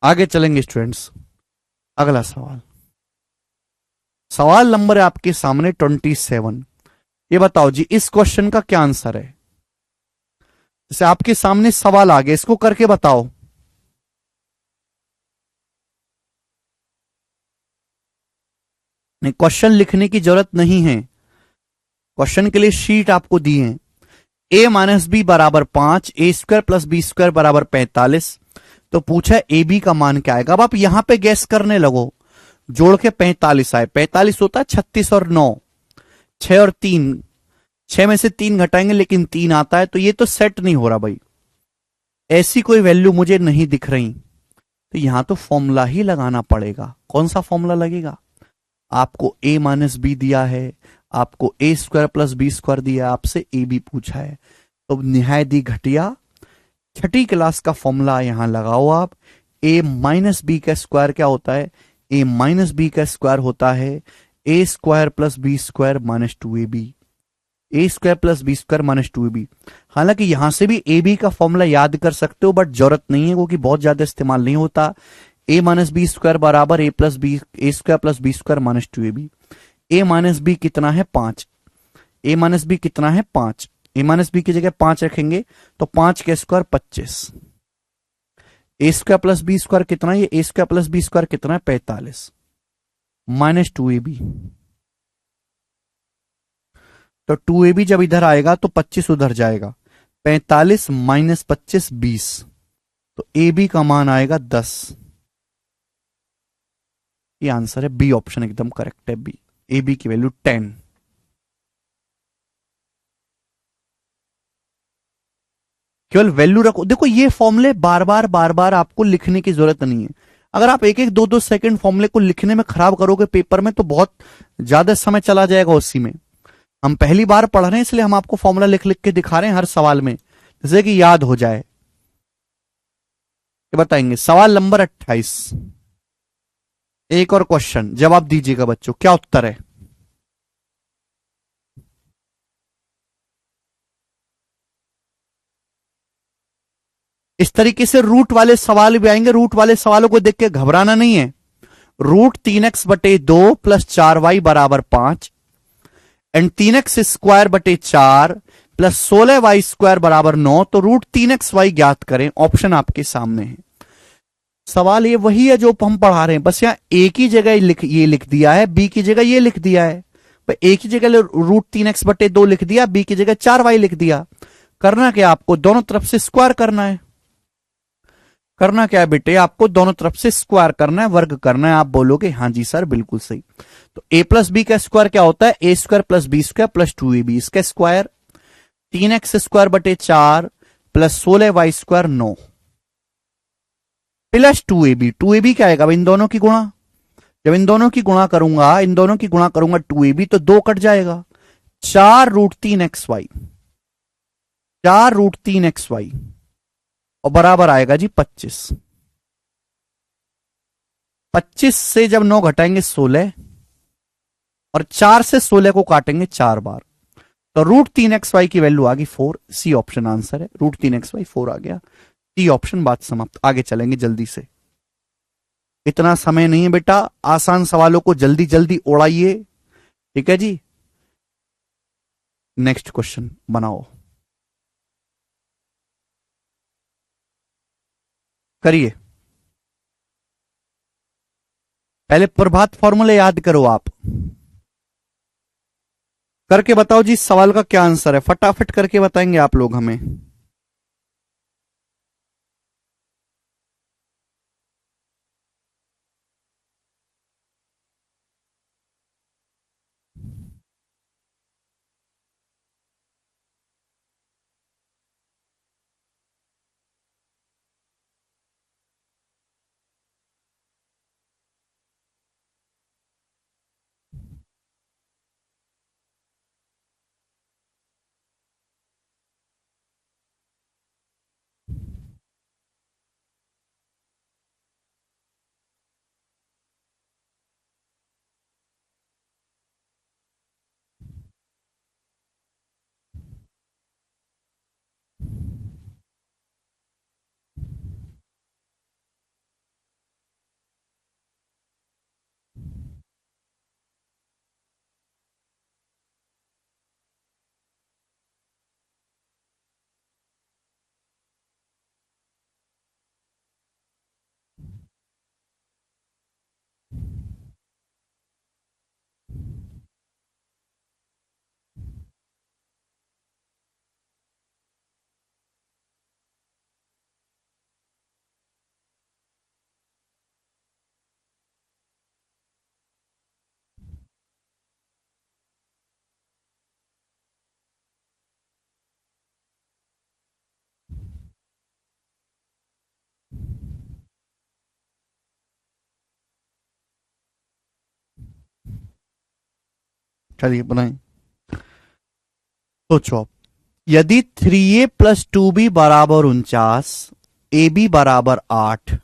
आगे चलेंगे स्टूडेंट्स। अगला सवाल, सवाल नंबर है आपके सामने 27। ये बताओ जी इस क्वेश्चन का क्या आंसर है। जैसे आपके सामने सवाल आ गया, इसको करके बताओ। नहीं, क्वेश्चन लिखने की जरूरत नहीं है, क्वेश्चन के लिए शीट आपको दी है। ए माइनस बी बराबर 5, ए स्क्वायर प्लस बी स्क्वायर बराबर 45, तो पूछा ए बी का मान क्या आएगा। अब आप यहां पे गैस करने लगो, जोड़ के 45 आए, 45 होता है 36 और 9, 6 और 3, 6 में से 3 घटाएंगे लेकिन 3 आता है, तो ये तो सेट नहीं हो रहा भाई, ऐसी कोई वैल्यू मुझे नहीं दिख रही, तो यहां तो फॉर्मूला ही लगाना पड़ेगा। कौन सा फॉर्मूला लगेगा, आपको a माइनस बी दिया है, आपको ए स्क्वायर प्लस बी स्क्वायर दिया है, आपसे ए बी पूछा है। तो निहायत ही घटिया छठी क्लास का फॉर्मूला यहां लगाओ आप। ए माइनस बी का स्क्वायर क्या होता है? ए माइनस बी का स्क्वायर होता है ए square plus B square minus two a b. A square plus B square minus two a b. हालांकि यहां से भी ए बी का फॉर्मूला याद कर सकते हो, बट जरूरत नहीं है क्योंकि बहुत ज्यादा इस्तेमाल नहीं होता। ए माइनस बी स्क्वायर बराबर a plus b, a square plus B square minus two a b. A minus b कितना है? 5। ए माइनस बी कितना है? 5। ए माइनस बी की जगह 5 रखेंगे तो 5 के स्क्वायर 25। ए स्क्वायर प्लस बी स्क्वायर कितना है? ए स्क्वायर प्लस बी स्क्वायर कितना है? 45 माइनस टू ए बी। तो टू ए बी जब इधर आएगा तो 25 उधर जाएगा, 45 माइनस 25 20। तो ए बी का मान आएगा 10। ये आंसर है बी ऑप्शन, एकदम करेक्ट है बी। ए बी की वैल्यू 10। केवल वैल्यू रखो। देखो ये फॉर्मूले बार बार आपको लिखने की जरूरत नहीं है। अगर आप एक एक दो दो सेकंड फॉर्मूले को लिखने में खराब करोगे पेपर में तो बहुत ज्यादा समय चला जाएगा उसी में। हम पहली बार पढ़ रहे हैं इसलिए हम आपको फॉर्मूला लिख लिख के दिखा रहे हैं हर सवाल में, जैसे कि याद हो जाए। ये बताएंगे सवाल नंबर 28। एक और क्वेश्चन जवाब दीजिएगा बच्चों, क्या उत्तर है? इस तरीके से रूट वाले सवाल भी आएंगे। रूट वाले सवालों को देख के घबराना नहीं है। रूट 3x/2 प्लस 4y बराबर 5 एंड 3x² प्लस 16y² बराबर 9। तो रूट 3xy ज्ञात करें। ऑप्शन आपके सामने है। सवाल ये वही है जो हम पढ़ा रहे हैं, बस यहां ए की जगह ये लिख दिया है, बी की जगह ये लिख दिया है। ए की जगह रूट 3x/2 लिख दिया, बी की जगह 4y लिख दिया। करना क्या आपको? दोनों तरफ से स्क्वायर करना है। करना क्या है बेटे? आपको दोनों तरफ से स्क्वायर करना है, वर्ग करना है। आप बोलोगे हाँ जी सर बिल्कुल सही। तो ए प्लस बी का स्क्वायर क्या होता है? ए square plus B square plus 2ab। इसका square 3x² plus 16y² 9 plus 2ab। 2ab क्या आएगा? इन दोनों की गुणा। जब इन दोनों की गुणा करूंगा, इन दोनों की गुणा करूंगा 2ab तो 2 कट जाएगा। 4√3xy, 4√3xy और बराबर आएगा जी 25। 25 से जब 9 घटाएंगे 16 और 4 से 16 को काटेंगे 4 बार तो √3xy की वैल्यू आ गई 4। सी ऑप्शन आंसर है। √3xy 4 आ गया। C option. बात समाप्त। आगे चलेंगे जल्दी से, इतना समय नहीं है बेटा। आसान सवालों को जल्दी जल्दी उड़ाइए, ठीक है जी। नेक्स्ट क्वेश्चन बनाओ, करिए। पहले प्रभात फॉर्मूले याद करो आप। करके बताओ जी इस सवाल का क्या आंसर है, फटाफट करके बताएंगे आप लोग हमें। चलिए बनाए। सोचो आप, यदि 3a+2b बराबर 49, ab बराबर 8,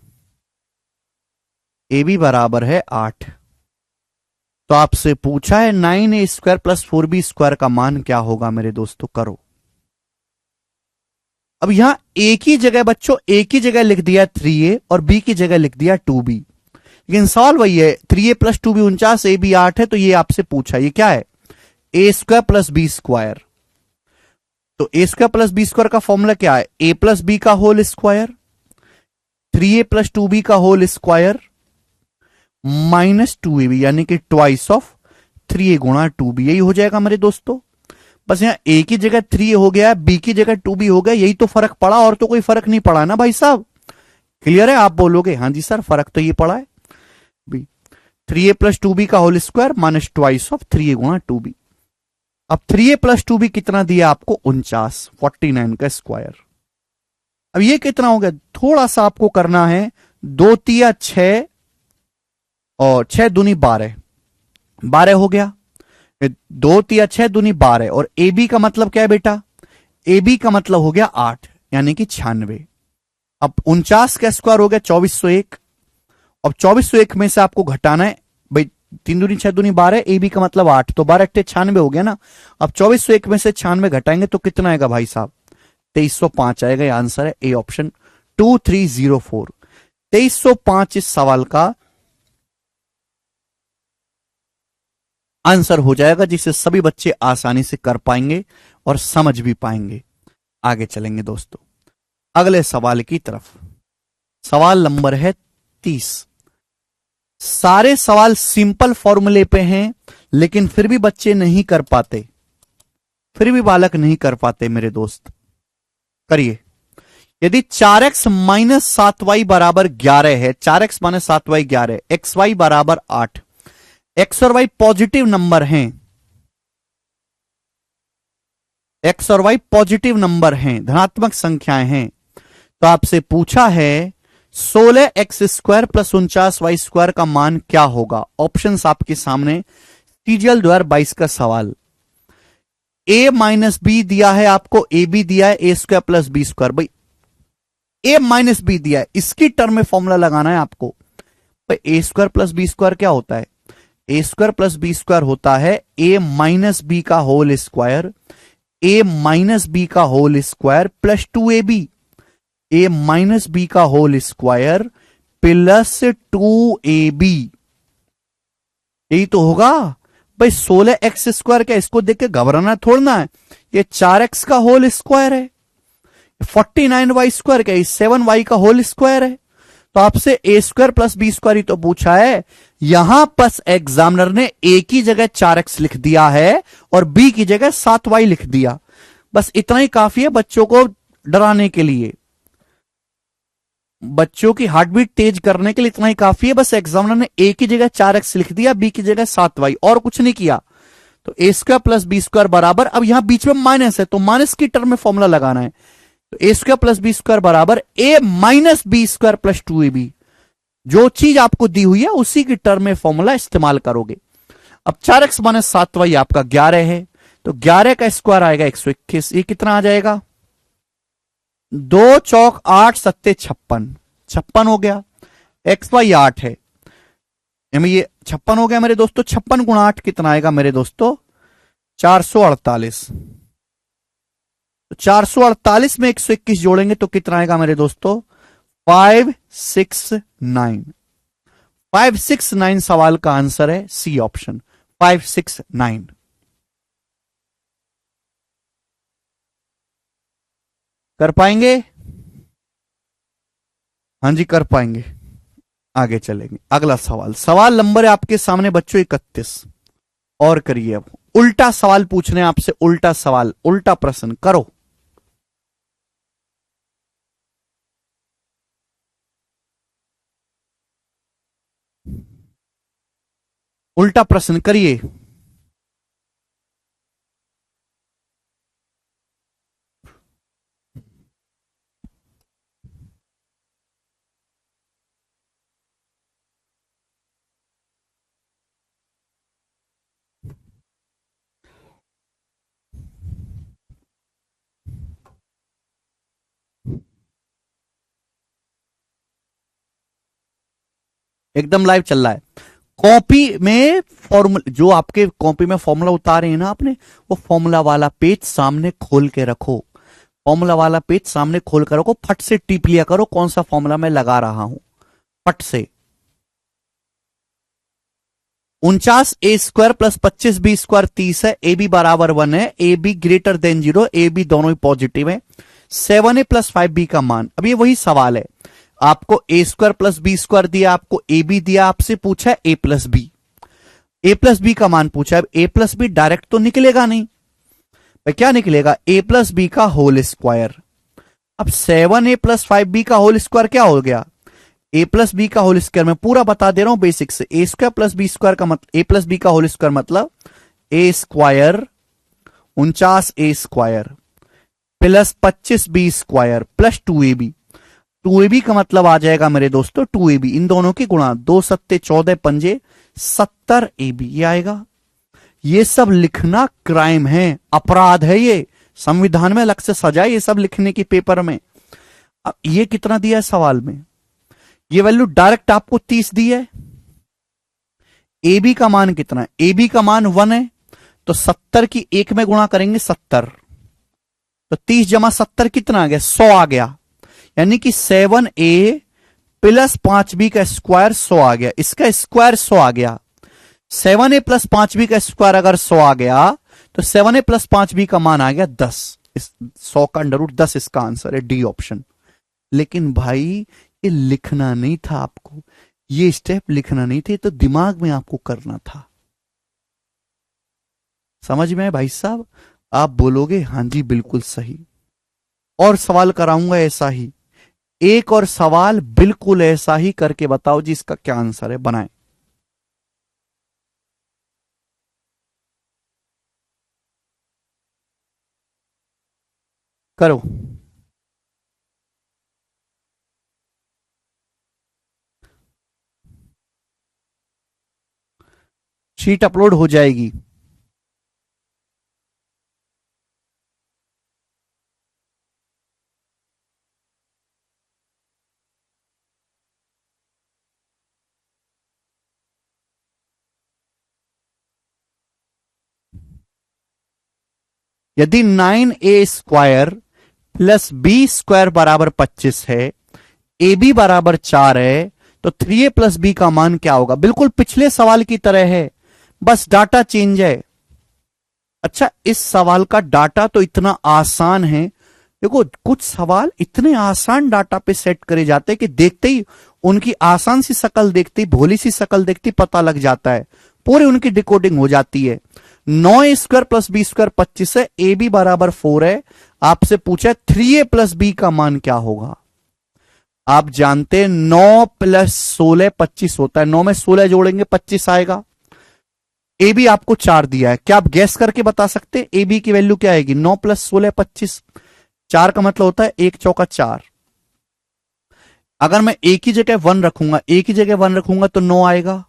ab बराबर है 8, तो आपसे पूछा है 9a² + 4b² का मान क्या होगा मेरे दोस्तों। करो। अब यहां एक ही जगह बच्चों, एक ही जगह लिख दिया 3a और b की जगह लिख दिया 2b, लेकिन सवाल वही है 3a+2b 49, ab 8 है, तो ये आपसे पूछा ये क्या है, a² + b²। तो a² + b² का फॉर्मूला क्या है, a+b का होल स्क्वायर, 3a+2b का होल स्क्वायर -2ab, यानी कि ट्वाइस ऑफ 3a गुणा 2b, यही हो जाएगा मेरे दोस्तों। बस यहां a की जगह 3a हो गया, b की जगह 2b हो गया, यही तो फर्क पड़ा, और तो कोई फर्क नहीं पड़ा ना भाई साहब। क्लियर है? आप बोलोगे हाँ जी सर फर्क तो ये पड़ा है। बी 3a+2b का whole square minus twice of 3a गुणा 2b। अब 3a+2b कितना दिया आपको, 49 का स्क्वायर। अब ये कितना हो गया, थोड़ा सा आपको करना है, 2 तिया 6 और 6 दूनी 12, 12 हो गया, 2 तिया 6 दूनी 12, और ए बी का मतलब क्या है बेटा, ए बी का मतलब हो गया 8, यानी कि 96। अब 49 का स्क्वायर हो गया 2401। अब 2401 में से आपको घटाना है भाई, 3 दूनी 6 दूनी 12, ए बी का मतलब 8, तो 12 8 96 हो गया ना। अब 2401 में से 96 घटाएंगे तो कितना आएगा भाई साहब, 2305 आएगा। ये आंसर है ए ऑप्शन 2304। 2305 इस सवाल का आंसर हो जाएगा, जिसे सभी बच्चे आसानी से कर पाएंगे और समझ भी पाएंगे। आगे चलेंगे दोस्तों अगले सवाल की तरफ। सवाल नंबर है 30। सारे सवाल सिंपल फॉर्मूले पे हैं, लेकिन फिर भी बच्चे नहीं कर पाते, फिर भी बालक नहीं कर पाते मेरे दोस्त। करिए। यदि 4x - 7y बराबर 11 है, 4x - 7y 11, xy बराबर 8, x और y पॉजिटिव नंबर हैं, x और y पॉजिटिव नंबर हैं, धनात्मक संख्याएं हैं, तो आपसे पूछा है 16x² + 49y² का मान क्या होगा। ऑप्शंस आपके सामने, सीजीएल 2022 का सवाल। a - b दिया है आपको, ए बी दिया है, a² + b²। भाई a - b दिया है, इसकी टर्म में फॉर्मूला लगाना है आपको। भाई a² + b² क्या होता है, a² + b² होता है a - b का होल स्क्वायर, a - b का whole square plus 2ab, a - b का होल स्क्वायर प्लस 2ab, यही तो होगा। भाई 16x², क्या इसको देख के घबराना थोड़ना है, ये 4x का होल स्क्वायर है, 49y², क्या 7y का होल स्क्वायर है। तो आपसे a² + b² ही तो पूछा है, यहां पर एग्जामिनर ने a की जगह 4x लिख दिया है और b की जगह 7y लिख दिया। बस इतना ही काफी है बच्चों को डराने के लिए, बच्चों की हार्ट बीट तेज करने के लिए इतना ही काफी है। बस एग्जामिनर ने a की जगह 4x लिख दिया, b की जगह 7y, और कुछ नहीं किया। तो a² + b² बराबर, अब यहां बीच में माइनस है तो माइनस की टर्म में फॉर्मूला लगाना है, तो a² + b² बराबर a - b² + 2ab। जो चीज आपको दी हुई है उसी की टर्म में फॉर्मूला इस्तेमाल करोगे। अब 4x - 7y आपका 11 है, तो 11 का स्क्वायर आएगा 121, ये कितना आ जाएगा, 2 चौक 8 सत्ते 56, 56 हो गया। एक्स वाई 8 है, ये 56 हो गया मेरे दोस्तों। 56 × 8 कितना आएगा मेरे दोस्तों, 448। तो 448 में 121 जोड़ेंगे तो कितना आएगा मेरे दोस्तों, 569। 569 सवाल का आंसर है सी ऑप्शन, 569। कर पाएंगे, हाँ जी कर पाएंगे। आगे चलेंगे अगला सवाल। सवाल नंबर है आपके सामने बच्चों 31। और करिए, अब उल्टा सवाल पूछने आपसे, उल्टा सवाल, उल्टा प्रश्न करो। उल्टा प्रश्न करिए। एकदम लाइव चल रहा है। कॉपी में फॉर्मूला, जो आपके कॉपी में फॉर्मूला उतारे हैं ना आपने, वो फॉर्मूला वाला पेज सामने खोल के रखो। फॉर्मूला वाला पेज सामने खोल कर रखो, फट से टिप लिया करो कौन सा फॉर्मूला मैं लगा रहा हूं, फट से। 49 a² प्लस 25b² 30 है, ए बी बराबर 1 है, A B greater than 0, A B दोनों ही पॉजिटिव है। 7a प्लस 5b का मान, अब ये वही सवाल है, आपको a² प्लस b² दिया, आपको ए बी दिया, आपसे पूछा है a plus B, a plus B का मान पूछा है। a प्लस बी डायरेक्ट तो निकलेगा नहीं भाई, क्या निकलेगा, a प्लस बी का होल स्क्वायर। अब 7a प्लस 5b का होल स्क्वायर क्या हो गया, a प्लस बी का होल स्क्वायर। मैं पूरा बता दे रहा हूं बेसिक से, a² प्लस b² का मतलब, a प्लस बी का होल स्क्वायर मतलब a² 49a² plus 25b² plus 2ab। 2ab का मतलब आ जाएगा मेरे दोस्तों 2ab, इन दोनों की गुणा, 2 सत्ते 14 पंजे 70ab, ये आएगा। ये सब लिखना क्राइम है, अपराध है, ये संविधान में अलग से सजा है ये सब लिखने की पेपर में। अब ये कितना दिया है सवाल में, ये वैल्यू डायरेक्ट आपको 30 दी है। ए बी का मान कितना है, ए बी का मान 1 है, तो 70 की 1 में गुणा करेंगे 70, तो 30 जमा 70 कितना आ गया, 100 आ गया। यानी कि 7a प्लस 5b का स्क्वायर 100 आ गया, इसका स्क्वायर 100 आ गया। 7a प्लस 5b का स्क्वायर अगर 100 आ गया, तो 7a प्लस 5b का मान आ गया 10, 100 का √10 इसका आंसर है, डी ऑप्शन। लेकिन भाई ये लिखना नहीं था आपको, ये स्टेप लिखना नहीं थे, तो दिमाग में आपको करना था। समझ में है भाई साहब, आप बोलोगे हां जी बिल्कुल सही, और सवाल कराऊंगा ऐसा ही, एक और सवाल बिल्कुल ऐसा ही करके बताओ जी इसका क्या आंसर है, बनाए। करो। शीट अपलोड हो जाएगी। यदि 9a² प्लस b² बराबर 25 है, ए बी बराबर 4 है, तो 3a प्लस बी का मान क्या होगा, बिल्कुल पिछले सवाल की तरह है, बस डाटा चेंज है। अच्छा, इस सवाल का डाटा तो इतना आसान है, देखो कुछ सवाल इतने आसान डाटा पे सेट करे जाते हैं कि देखते ही उनकी आसान सी शक्ल देखते ही, भोली सी शक्ल देखते ही पता लग जाता है, पूरी उनकी डिकोडिंग हो जाती है। 9a² प्लस b² 25 है, ए बी बराबर 4 है, आपसे पूछा 3a प्लस बी का मान क्या होगा। आप जानते हैं 9 प्लस 16 25 होता है, 9 में 16 जोड़ेंगे 25 आएगा। ए बी आपको 4 दिया है, क्या आप गैस करके बता सकते हैं ए बी की वैल्यू क्या आएगी, 9 प्लस 16 25, 4 का मतलब होता है 1 चौका 4। अगर मैं ए की जगह 1 रखूंगा, ए की जगह 1 रखूंगा तो 9 आएगा,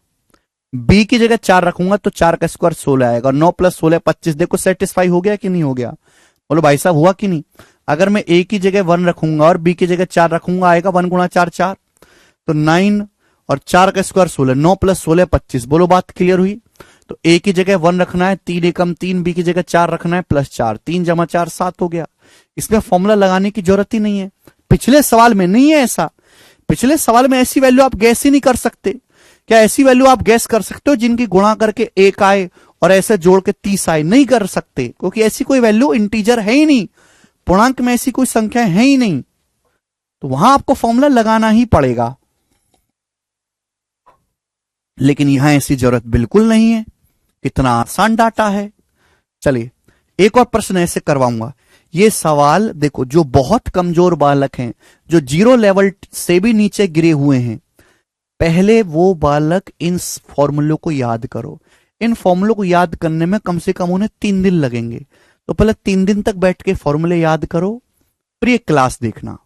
बी की जगह 4 रखूंगा तो 4 का स्क्वायर 16 आएगा। 9 प्लस 16 25, देखो सेटिस्फाई हो गया कि नहीं हो गया, बोलो भाई साहब हुआ कि नहीं। अगर मैं ए की जगह 1 रखूंगा और बी की जगह 4 रखूंगा, आएगा 1 गुणा 4 4, तो 9 और 4 का स्क्वायर 16, 9 प्लस 16 25, बोलो बात क्लियर हुई। तो ए की जगह 1 रखना है, 3 एकम 3, बी की जगह 4 रखना है प्लस 4, 3 जमा 4 7 हो गया। इसमें फॉर्मूला लगाने की जरूरत ही नहीं है, पिछले सवाल में नहीं है ऐसा, पिछले सवाल में ऐसी वैल्यू आप गैस ही नहीं कर सकते। क्या ऐसी वैल्यू आप गैस कर सकते हो जिनकी गुणा करके 1 आए और ऐसे जोड़ के 30 आए, नहीं कर सकते, क्योंकि ऐसी कोई वैल्यू इंटीजर है ही नहीं, पूर्णांक में ऐसी कोई संख्या है ही नहीं, तो वहां आपको फॉर्मूला लगाना ही पड़ेगा। लेकिन यहां ऐसी जरूरत बिल्कुल नहीं है, कितना आसान डाटा है। चलिए एक और प्रश्न ऐसे करवाऊंगा, ये सवाल देखो, जो बहुत कमजोर बालक हैं, जो 0 लेवल से भी नीचे गिरे हुए हैं, पहले वो बालक इन फॉर्मूलों को याद करो। इन फॉर्मूलों को याद करने में कम से कम उन्हें 3 दिन लगेंगे, तो पहले 3 दिन तक बैठ के फॉर्मूले याद करो, फिर ये क्लास देखना,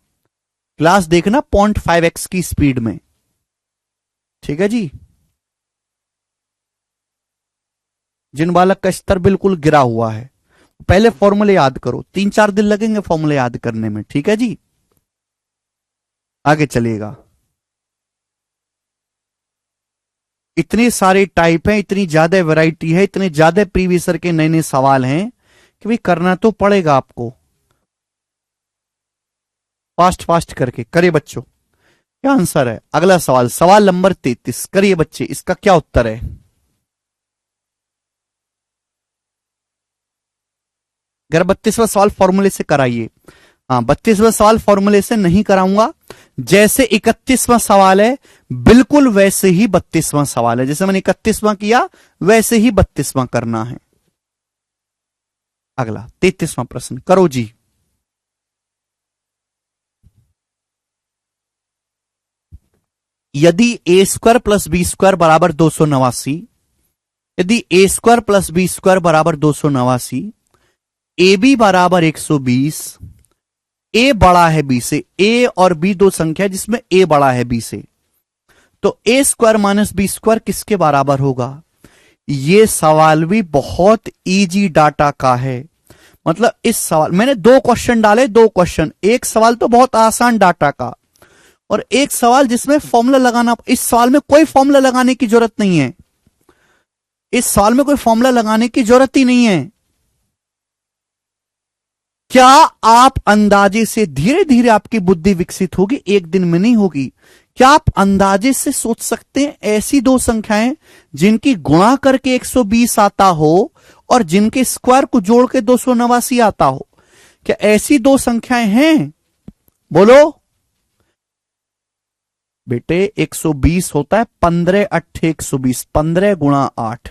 क्लास देखना 0.5x की स्पीड में, ठीक है जी। जिन बालक का स्तर बिल्कुल गिरा हुआ है, पहले फॉर्मूले याद करो, 3-4 दिन लगेंगे फॉर्मूले याद करने में, ठीक है जी। आगे चलिएगा। इतने सारे टाइप हैं, इतनी ज्यादा वैरायटी है, इतने ज्यादा प्रीवियस ईयर के नए नए सवाल हैं कि भाई करना तो पड़ेगा आपको। फास्ट फास्ट करके करिए बच्चों, क्या आंसर है? अगला सवाल, सवाल नंबर 33, करिए बच्चे, इसका क्या उत्तर है? अगर 32वां सवाल फॉर्मूले से कराइए। हाँ, 32वां सवाल फॉर्मूले से नहीं कराऊंगा। जैसे 31वां सवाल है बिल्कुल वैसे ही 32वां सवाल है, जैसे मैंने 31वां किया वैसे ही 32वां करना है। अगला 33वां प्रश्न करो जी। यदि ए स्क्वायर प्लस बी स्क्वायर बराबर 289, यदि ए स्क्वायर प्लस बी स्क्वायर बराबर 289, ए बी बराबर 120, ए बड़ा है बी से, ए और बी दो संख्या जिसमें ए बड़ा है बी से, तो A square minus B square किसके बराबर होगा? यह सवाल भी बहुत इजी डाटा का है। मतलब इस सवाल मैंने दो क्वेश्चन डाले, दो क्वेश्चन, एक सवाल तो बहुत आसान डाटा का और एक सवाल जिसमें फॉर्मूला लगाना। इस सवाल में कोई फॉर्मूला लगाने की जरूरत नहीं है, इस सवाल में कोई फॉर्मूला लगाने की जरूरत ही नहीं है। क्या आप अंदाजे से, धीरे धीरे आपकी बुद्धि विकसित होगी, एक दिन में नहीं होगी। क्या आप अंदाजे से सोच सकते हैं ऐसी दो संख्याएं जिनकी गुणा करके 120 आता हो और जिनके स्क्वायर को जोड़ के 289 आता हो? क्या ऐसी दो संख्याएं हैं? बोलो बेटे, 120 होता है 15 अट्ठे 120, 15 गुणा 8,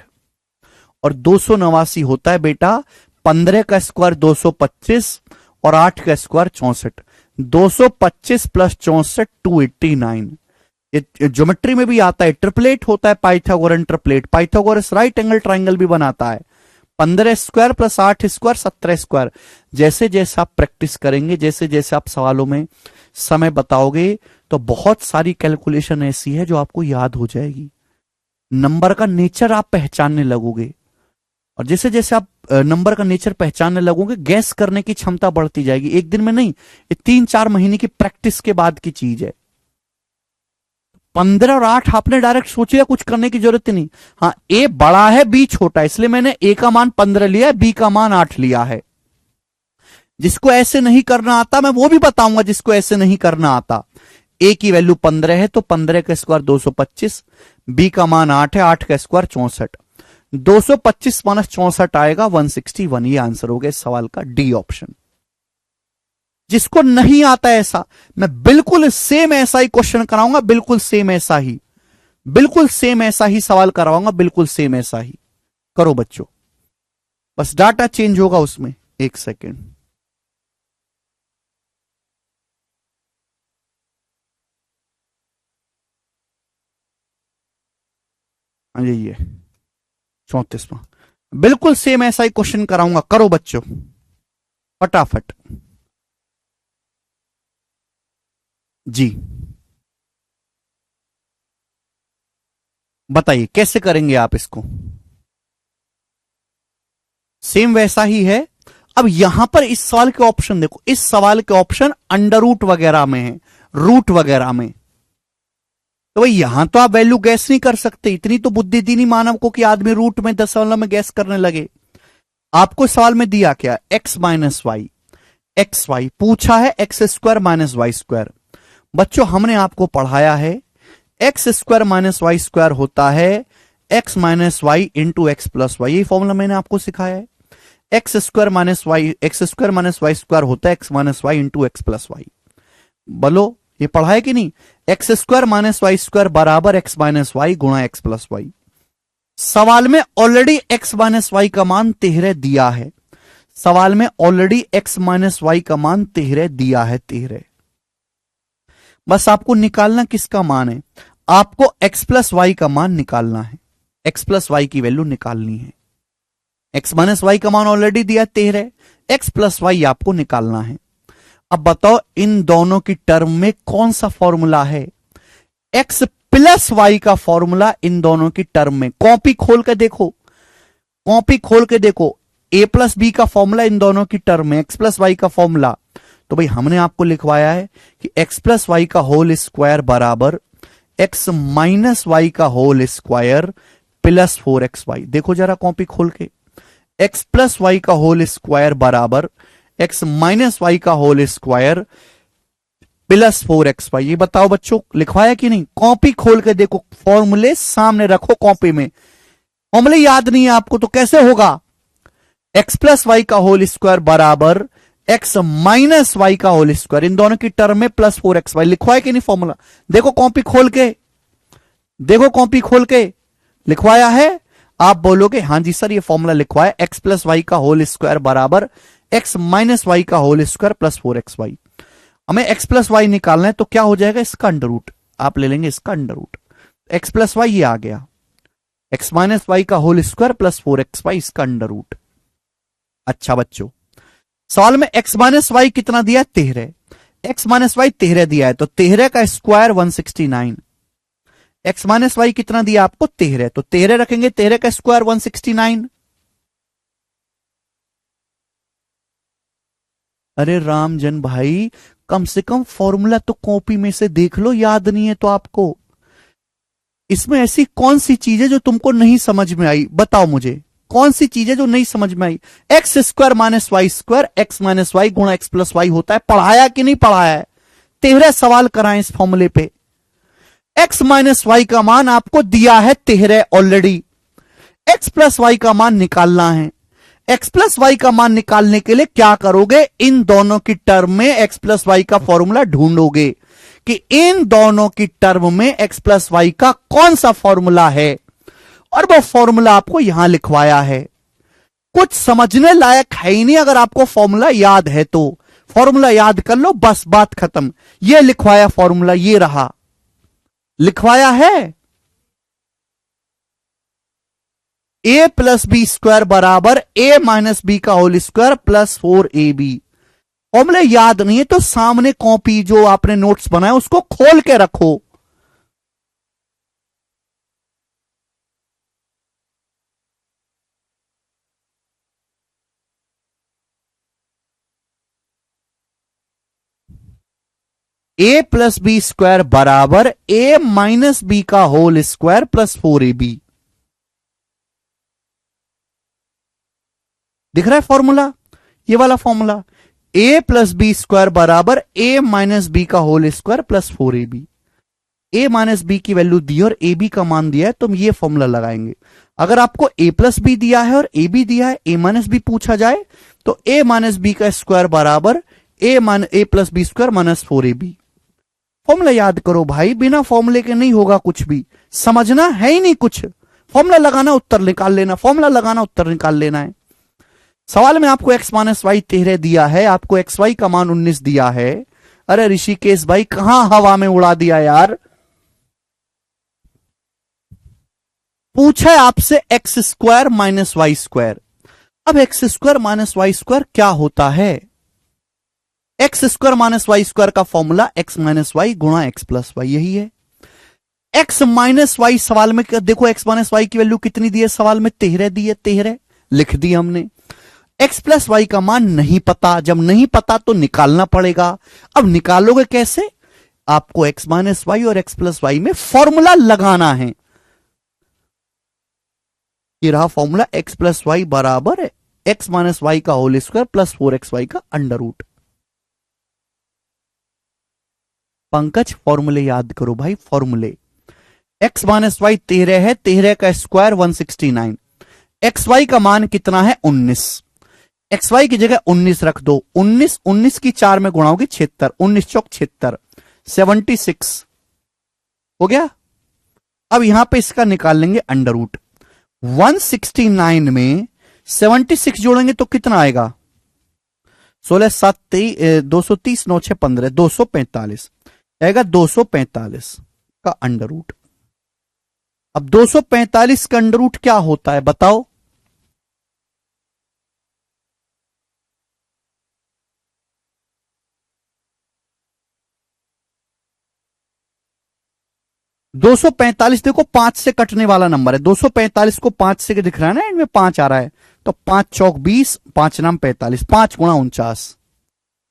और 289 होता है बेटा 15 का स्क्वायर 225 और 8 का स्क्वायर 64, 225 प्लस 64 289। ये ज्योमेट्री में भी आता है, ट्रिपलेट होता है, Pythagorean triplet, Pythagoras right angle triangle भी बनाता है। 15 स्क्वायर प्लस 8 स्क्वायर 17 स्क्वायर। जैसे जैसे आप प्रैक्टिस करेंगे, जैसे जैसे आप सवालों में समय बताओगे, तो बहुत सारी कैलकुलेशन ऐसी है जो आपको याद हो जाएगी। नंबर का नेचर आप पहचानने लगोगे, और जैसे जैसे आप नंबर का नेचर पहचानने लगोगे, गैस करने की क्षमता बढ़ती जाएगी। एक दिन में नहीं, ये 3-4 महीने की प्रैक्टिस के बाद की चीज है। 15 और 8 आपने डायरेक्ट सोचिएगा, कुछ करने की जरूरत नहीं। हाँ, ए बड़ा है बी छोटा है, इसलिए मैंने ए का मान 15 लिया है, बी का मान 8 लिया है। जिसको ऐसे नहीं करना आता मैं वो भी बताऊंगा, जिसको ऐसे नहीं करना आता। ए की वैल्यू 15 है तो 15 का स्क्वायर 225, बी का मान 8 है, 8 का स्क्वायर 64, 225 माइनस 64 आएगा 161। ये आंसर हो गया इस सवाल का, डी ऑप्शन। जिसको नहीं आता ऐसा, मैं बिल्कुल सेम ऐसा ही क्वेश्चन कराऊंगा, बिल्कुल सेम ऐसा ही, बिल्कुल सेम ऐसा ही सवाल करवाऊंगा, बिल्कुल सेम ऐसा ही। करो बच्चों, बस डाटा चेंज होगा उसमें। एक सेकेंड, हाँ ये 34वां, बिल्कुल सेम ऐसा ही क्वेश्चन कराऊंगा। करो बच्चों फटाफट जी, बताइए कैसे करेंगे आप इसको? सेम वैसा ही है। अब यहां पर इस सवाल के ऑप्शन देखो, इस सवाल के ऑप्शन अंडर रूट वगैरह में है, रूट वगैरह में, तो भाई यहां तो आप वैल्यू गैस नहीं कर सकते। इतनी तो बुद्धि दी नहीं मानव को कि आदमी रूट में दशमलव में गैस करने लगे। आपको सवाल में दिया क्या? X minus Y, X Y पूछा है, x square minus Y square. बच्चों हमने आपको पढ़ाया है x square minus Y square होता है x minus Y into X plus Y, यही फॉर्मूला मैंने आपको सिखाया है। X square minus Y, X square minus Y square होता है x minus Y into X plus Y. बोलो ये पढ़ा है कि नहीं? X square minus Y square बराबर एक्स माइनस वाई गुणा एक्स प्लस वाई। सवाल में ऑलरेडी एक्स माइनस वाई का मान 13 दिया है, सवाल में ऑलरेडी एक्स माइनस वाई का मान 13 दिया है, 13। बस आपको निकालना किसका मान है? आपको एक्स प्लस वाई का मान निकालना है, एक्स प्लस वाई की वैल्यू निकालनी है। एक्स माइनस वाई का मान ऑलरेडी दिया 13, एक्स प्लस वाई आपको निकालना है। अब बताओ इन दोनों की टर्म में कौन सा फॉर्मूला है? एक्स प्लस वाई का फॉर्मूला इन दोनों की टर्म में। कॉपी खोल के देखो, कॉपी खोल के देखो, ए प्लस बी का फॉर्मूला इन दोनों की टर्म में, एक्स प्लस वाई का फॉर्मूला। तो भाई हमने आपको लिखवाया है कि एक्स प्लस वाई का होल स्क्वायर बराबर एक्स माइनस वाई का होल स्क्वायर प्लस 4xy। देखो जरा कॉपी खोल के, एक्स प्लस वाई का होल स्क्वायर बराबर एक्स माइनस वाई का होल स्क्वायर प्लस 4xy। ये बताओ बच्चों लिखवाया कि नहीं? कॉपी खोल के देखो, फॉर्मूले सामने रखो कॉपी में। फॉर्मूले याद नहीं है आपको तो कैसे होगा? एक्स प्लस वाई का होल स्क्वायर बराबर एक्स माइनस वाई का होल स्क्वायर, इन दोनों की टर्म में प्लस 4xy। लिखवाया कि नहीं फॉर्मूला? देखो कॉपी खोल के, देखो कॉपी खोल के, लिखवाया है? आप बोलोगे हां जी सर ये फॉर्मूला लिखवाया, एक्स प्लस वाई का होल स्क्वायर बराबर एक्स माइनस वाई का होल स्क्वायर प्लस 4xy। हमें एक्स प्लस वाई निकालना है तो क्या हो जाएगा? इसका अंडर रूट, आप ले लेंगे इसका under root. X plus Y ये आ गया, एक्स माइनस वाई का होल स्क्वायर प्लस 4xy, इसका अंडर रूट। अच्छा बच्चों, सवाल में एक्स माइनस वाई कितना दिया है? 13। एक्स माइनस वाई 13 दिया है तो 13 का स्क्वायर 169। एक्स माइनस वाई कितना दिया आपको? 13, तो 13 रखेंगे, 13 का स्क्वायर 169। अरे रामजन भाई, कम से कम फॉर्मूला तो कॉपी में से देख लो, याद नहीं है तो आपको। इसमें ऐसी कौन सी चीज है जो तुमको नहीं समझ में आई? बताओ मुझे, कौन सी चीज है जो नहीं समझ में आई? X square minus Y square x minus y गुणा एक्स प्लस वाई होता है, पढ़ाया कि नहीं पढ़ाया है? 13 सवाल कराएं इस फॉर्मूले पे। एक्स माइनस वाई का मान आपको दिया है 13 ऑलरेडी, एक्स प्लस वाई का मान निकालना है। एक्स प्लस वाई का मान निकालने के लिए क्या करोगे? इन दोनों की टर्म में एक्स प्लस वाई का फॉर्मूला ढूंढोगे कि इन दोनों की टर्म में एक्स प्लस वाई का कौन सा फॉर्मूला है, और वो फॉर्मूला आपको यहां लिखवाया है। कुछ समझने लायक है ही नहीं अगर आपको फॉर्मूला याद है तो। फॉर्मूला याद कर लो, बस बात खत्म। ये लिखवाया फॉर्मूला, ये रहा, लिखवाया है ए प्लस बी स्क्वायर बराबर ए माइनस बी का होल स्क्वायर प्लस 4ab। फॉर्मूले याद नहीं है तो सामने कॉपी जो आपने नोट्स बनाए उसको खोल के रखो। ए प्लस बी स्क्वायर बराबर ए माइनस बी का होल स्क्वायर प्लस 4ab। दिख रहा है फॉर्मूला? ये वाला फॉर्मूला, ए प्लस बी स्क्वायर बराबर ए माइनस बी का whole square plus 4ab। A minus B की वैल्यू दी और ए बी का मान दिया है, तो हम ये फॉर्मूला लगाएंगे। अगर आपको ए प्लस बी दिया है और ए बी दिया है, ए माइनस बी पूछा जाए तो ए माइनस बी का स्क्वायर बराबर a plus B square minus 4ab। Formula याद करो भाई, बिना फॉर्मूले के नहीं होगा कुछ भी, समझना है ही नहीं कुछ। फॉर्मूला लगाना उत्तर निकाल लेना, फॉर्मूला लगाना उत्तर निकाल लेना है। सवाल में आपको एक्स माइनस वाई 13 दिया है, आपको एक्स वाई का मान 19 दिया है। अरे ऋषिकेश भाई कहां हवा में उड़ा दिया यार। पूछा है आपसे x square minus Y square. अब x square minus Y square क्या होता है? X square minus Y square का फॉर्मूला एक्स माइनस वाई गुणा एक्स प्लस वाई, यही है। एक्स माइनस वाई सवाल में देखो, एक्स माइनस वाई की वैल्यू कितनी दी है सवाल में? 13 दी है, 13 लिख दी हमने। एक्स प्लस वाई का मान नहीं पता, जब नहीं पता तो निकालना पड़ेगा। अब निकालोगे कैसे? आपको एक्स माइनस वाई और एक्स प्लस वाई में फॉर्मूला लगाना है। ये रहा फॉर्मूला, एक्स प्लस वाई बराबर एक्स माइनस वाई का होल स्क्वायर प्लस 4xy का अंडर रूट। पंकज फॉर्मूले याद करो भाई, फॉर्मूले। एक्स माइनस वाई 13 है, 13 का स्क्वायर 169। एक्स वाई का मान कितना है? 19। एक्स वाई की जगह 19 रख दो। 19 19 की 4 में गुणा होगी 76, 19 चौक 76, 76 हो गया। अब यहां पे इसका निकाल लेंगे अंडर रूट। 169 में 76 जोड़ेंगे तो कितना आएगा? 16 7 230 9 6 15 245 आएगा। 245 का अंडर रूट। अब 245 का अंडर रूट क्या होता है बताओ? दो सौ पैंतालीस देखो 5 से कटने वाला नंबर है। 245 को 5 से दिख रहा है ना, इनमें 5 आ रहा है, तो 5 चौक 20, 5 नाम 45, 5 गुणा 49।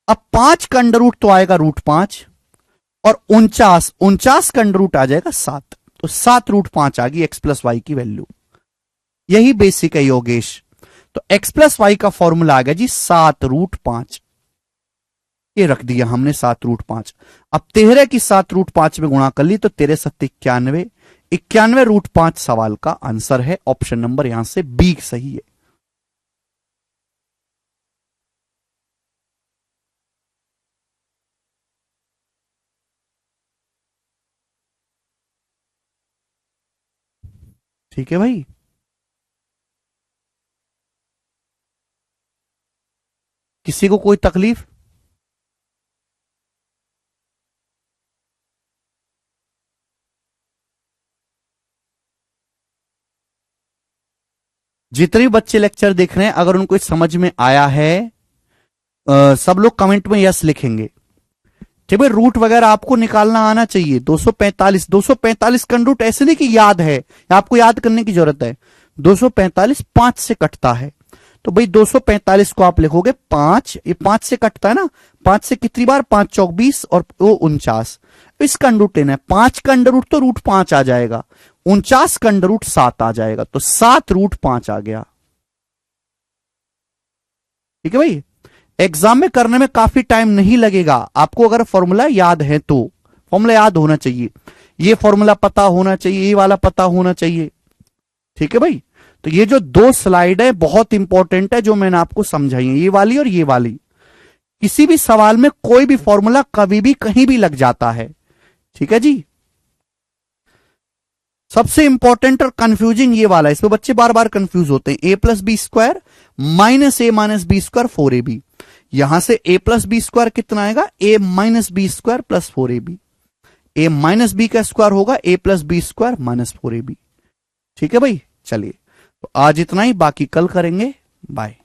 अब 5 का अंडर रूट तो आएगा √5, और 49 का अंडर रूट आ जाएगा 7, तो 7√5 आ गई एक्स प्लस वाई की वैल्यू। यही बेसिक है योगेश। तो एक्स प्लस वाई का फॉर्मूला आ गया जी 7√5, ये रख दिया हमने 7√5। अब 13 की 7√5 में गुणा कर ली तो 13 7 91, 91√5 सवाल का आंसर है। ऑप्शन नंबर यहां से बी सही है। ठीक है भाई। किसी को कोई तकलीफ? जितने भी बच्चे लेक्चर देख रहे हैं अगर उनको समझ में आया है, सब लोग कमेंट में यस लिखेंगे। ठीक है, रूट वगैरह आपको निकालना आना चाहिए। 245 का रूट ऐसे नहीं कि याद है, आपको याद करने की जरूरत है। 245 5 से कटता है, तो भाई 245 को आप लिखोगे 5, ये 5 से कटता है ना, 5 से कितनी बार, 5 चौक 20 और वो 49। इसका अंडर रूट लेना है, 5 का अंडर रूट तो √5 आ जाएगा, 49 का अंडर रूट 7 आ जाएगा, तो 7√5 आ गया। ठीक है भाई, एग्जाम में करने में काफी टाइम नहीं लगेगा आपको, अगर फॉर्मूला याद है तो। फॉर्मूला याद होना चाहिए, ये फॉर्मूला पता होना चाहिए, ये वाला पता होना चाहिए। ठीक है भाई, तो ये जो 2 स्लाइड है बहुत इंपॉर्टेंट है जो मैंने आपको समझाई है, ये वाली और ये वाली। किसी भी सवाल में कोई भी फॉर्मूला कभी भी कहीं भी लग जाता है। ठीक है जी, सबसे इंपॉर्टेंट और कंफ्यूजिंग ये वाला है, इसमें बच्चे बार बार कंफ्यूज होते हैं। a + b² - a - b² 4ab, यहां से a + b² कितना आएगा, a - b² + 4ab। a - b का स्क्वायर होगा a + b² - 4ab। ठीक है भाई, चलिए तो आज इतना ही, बाकी कल करेंगे। बाय।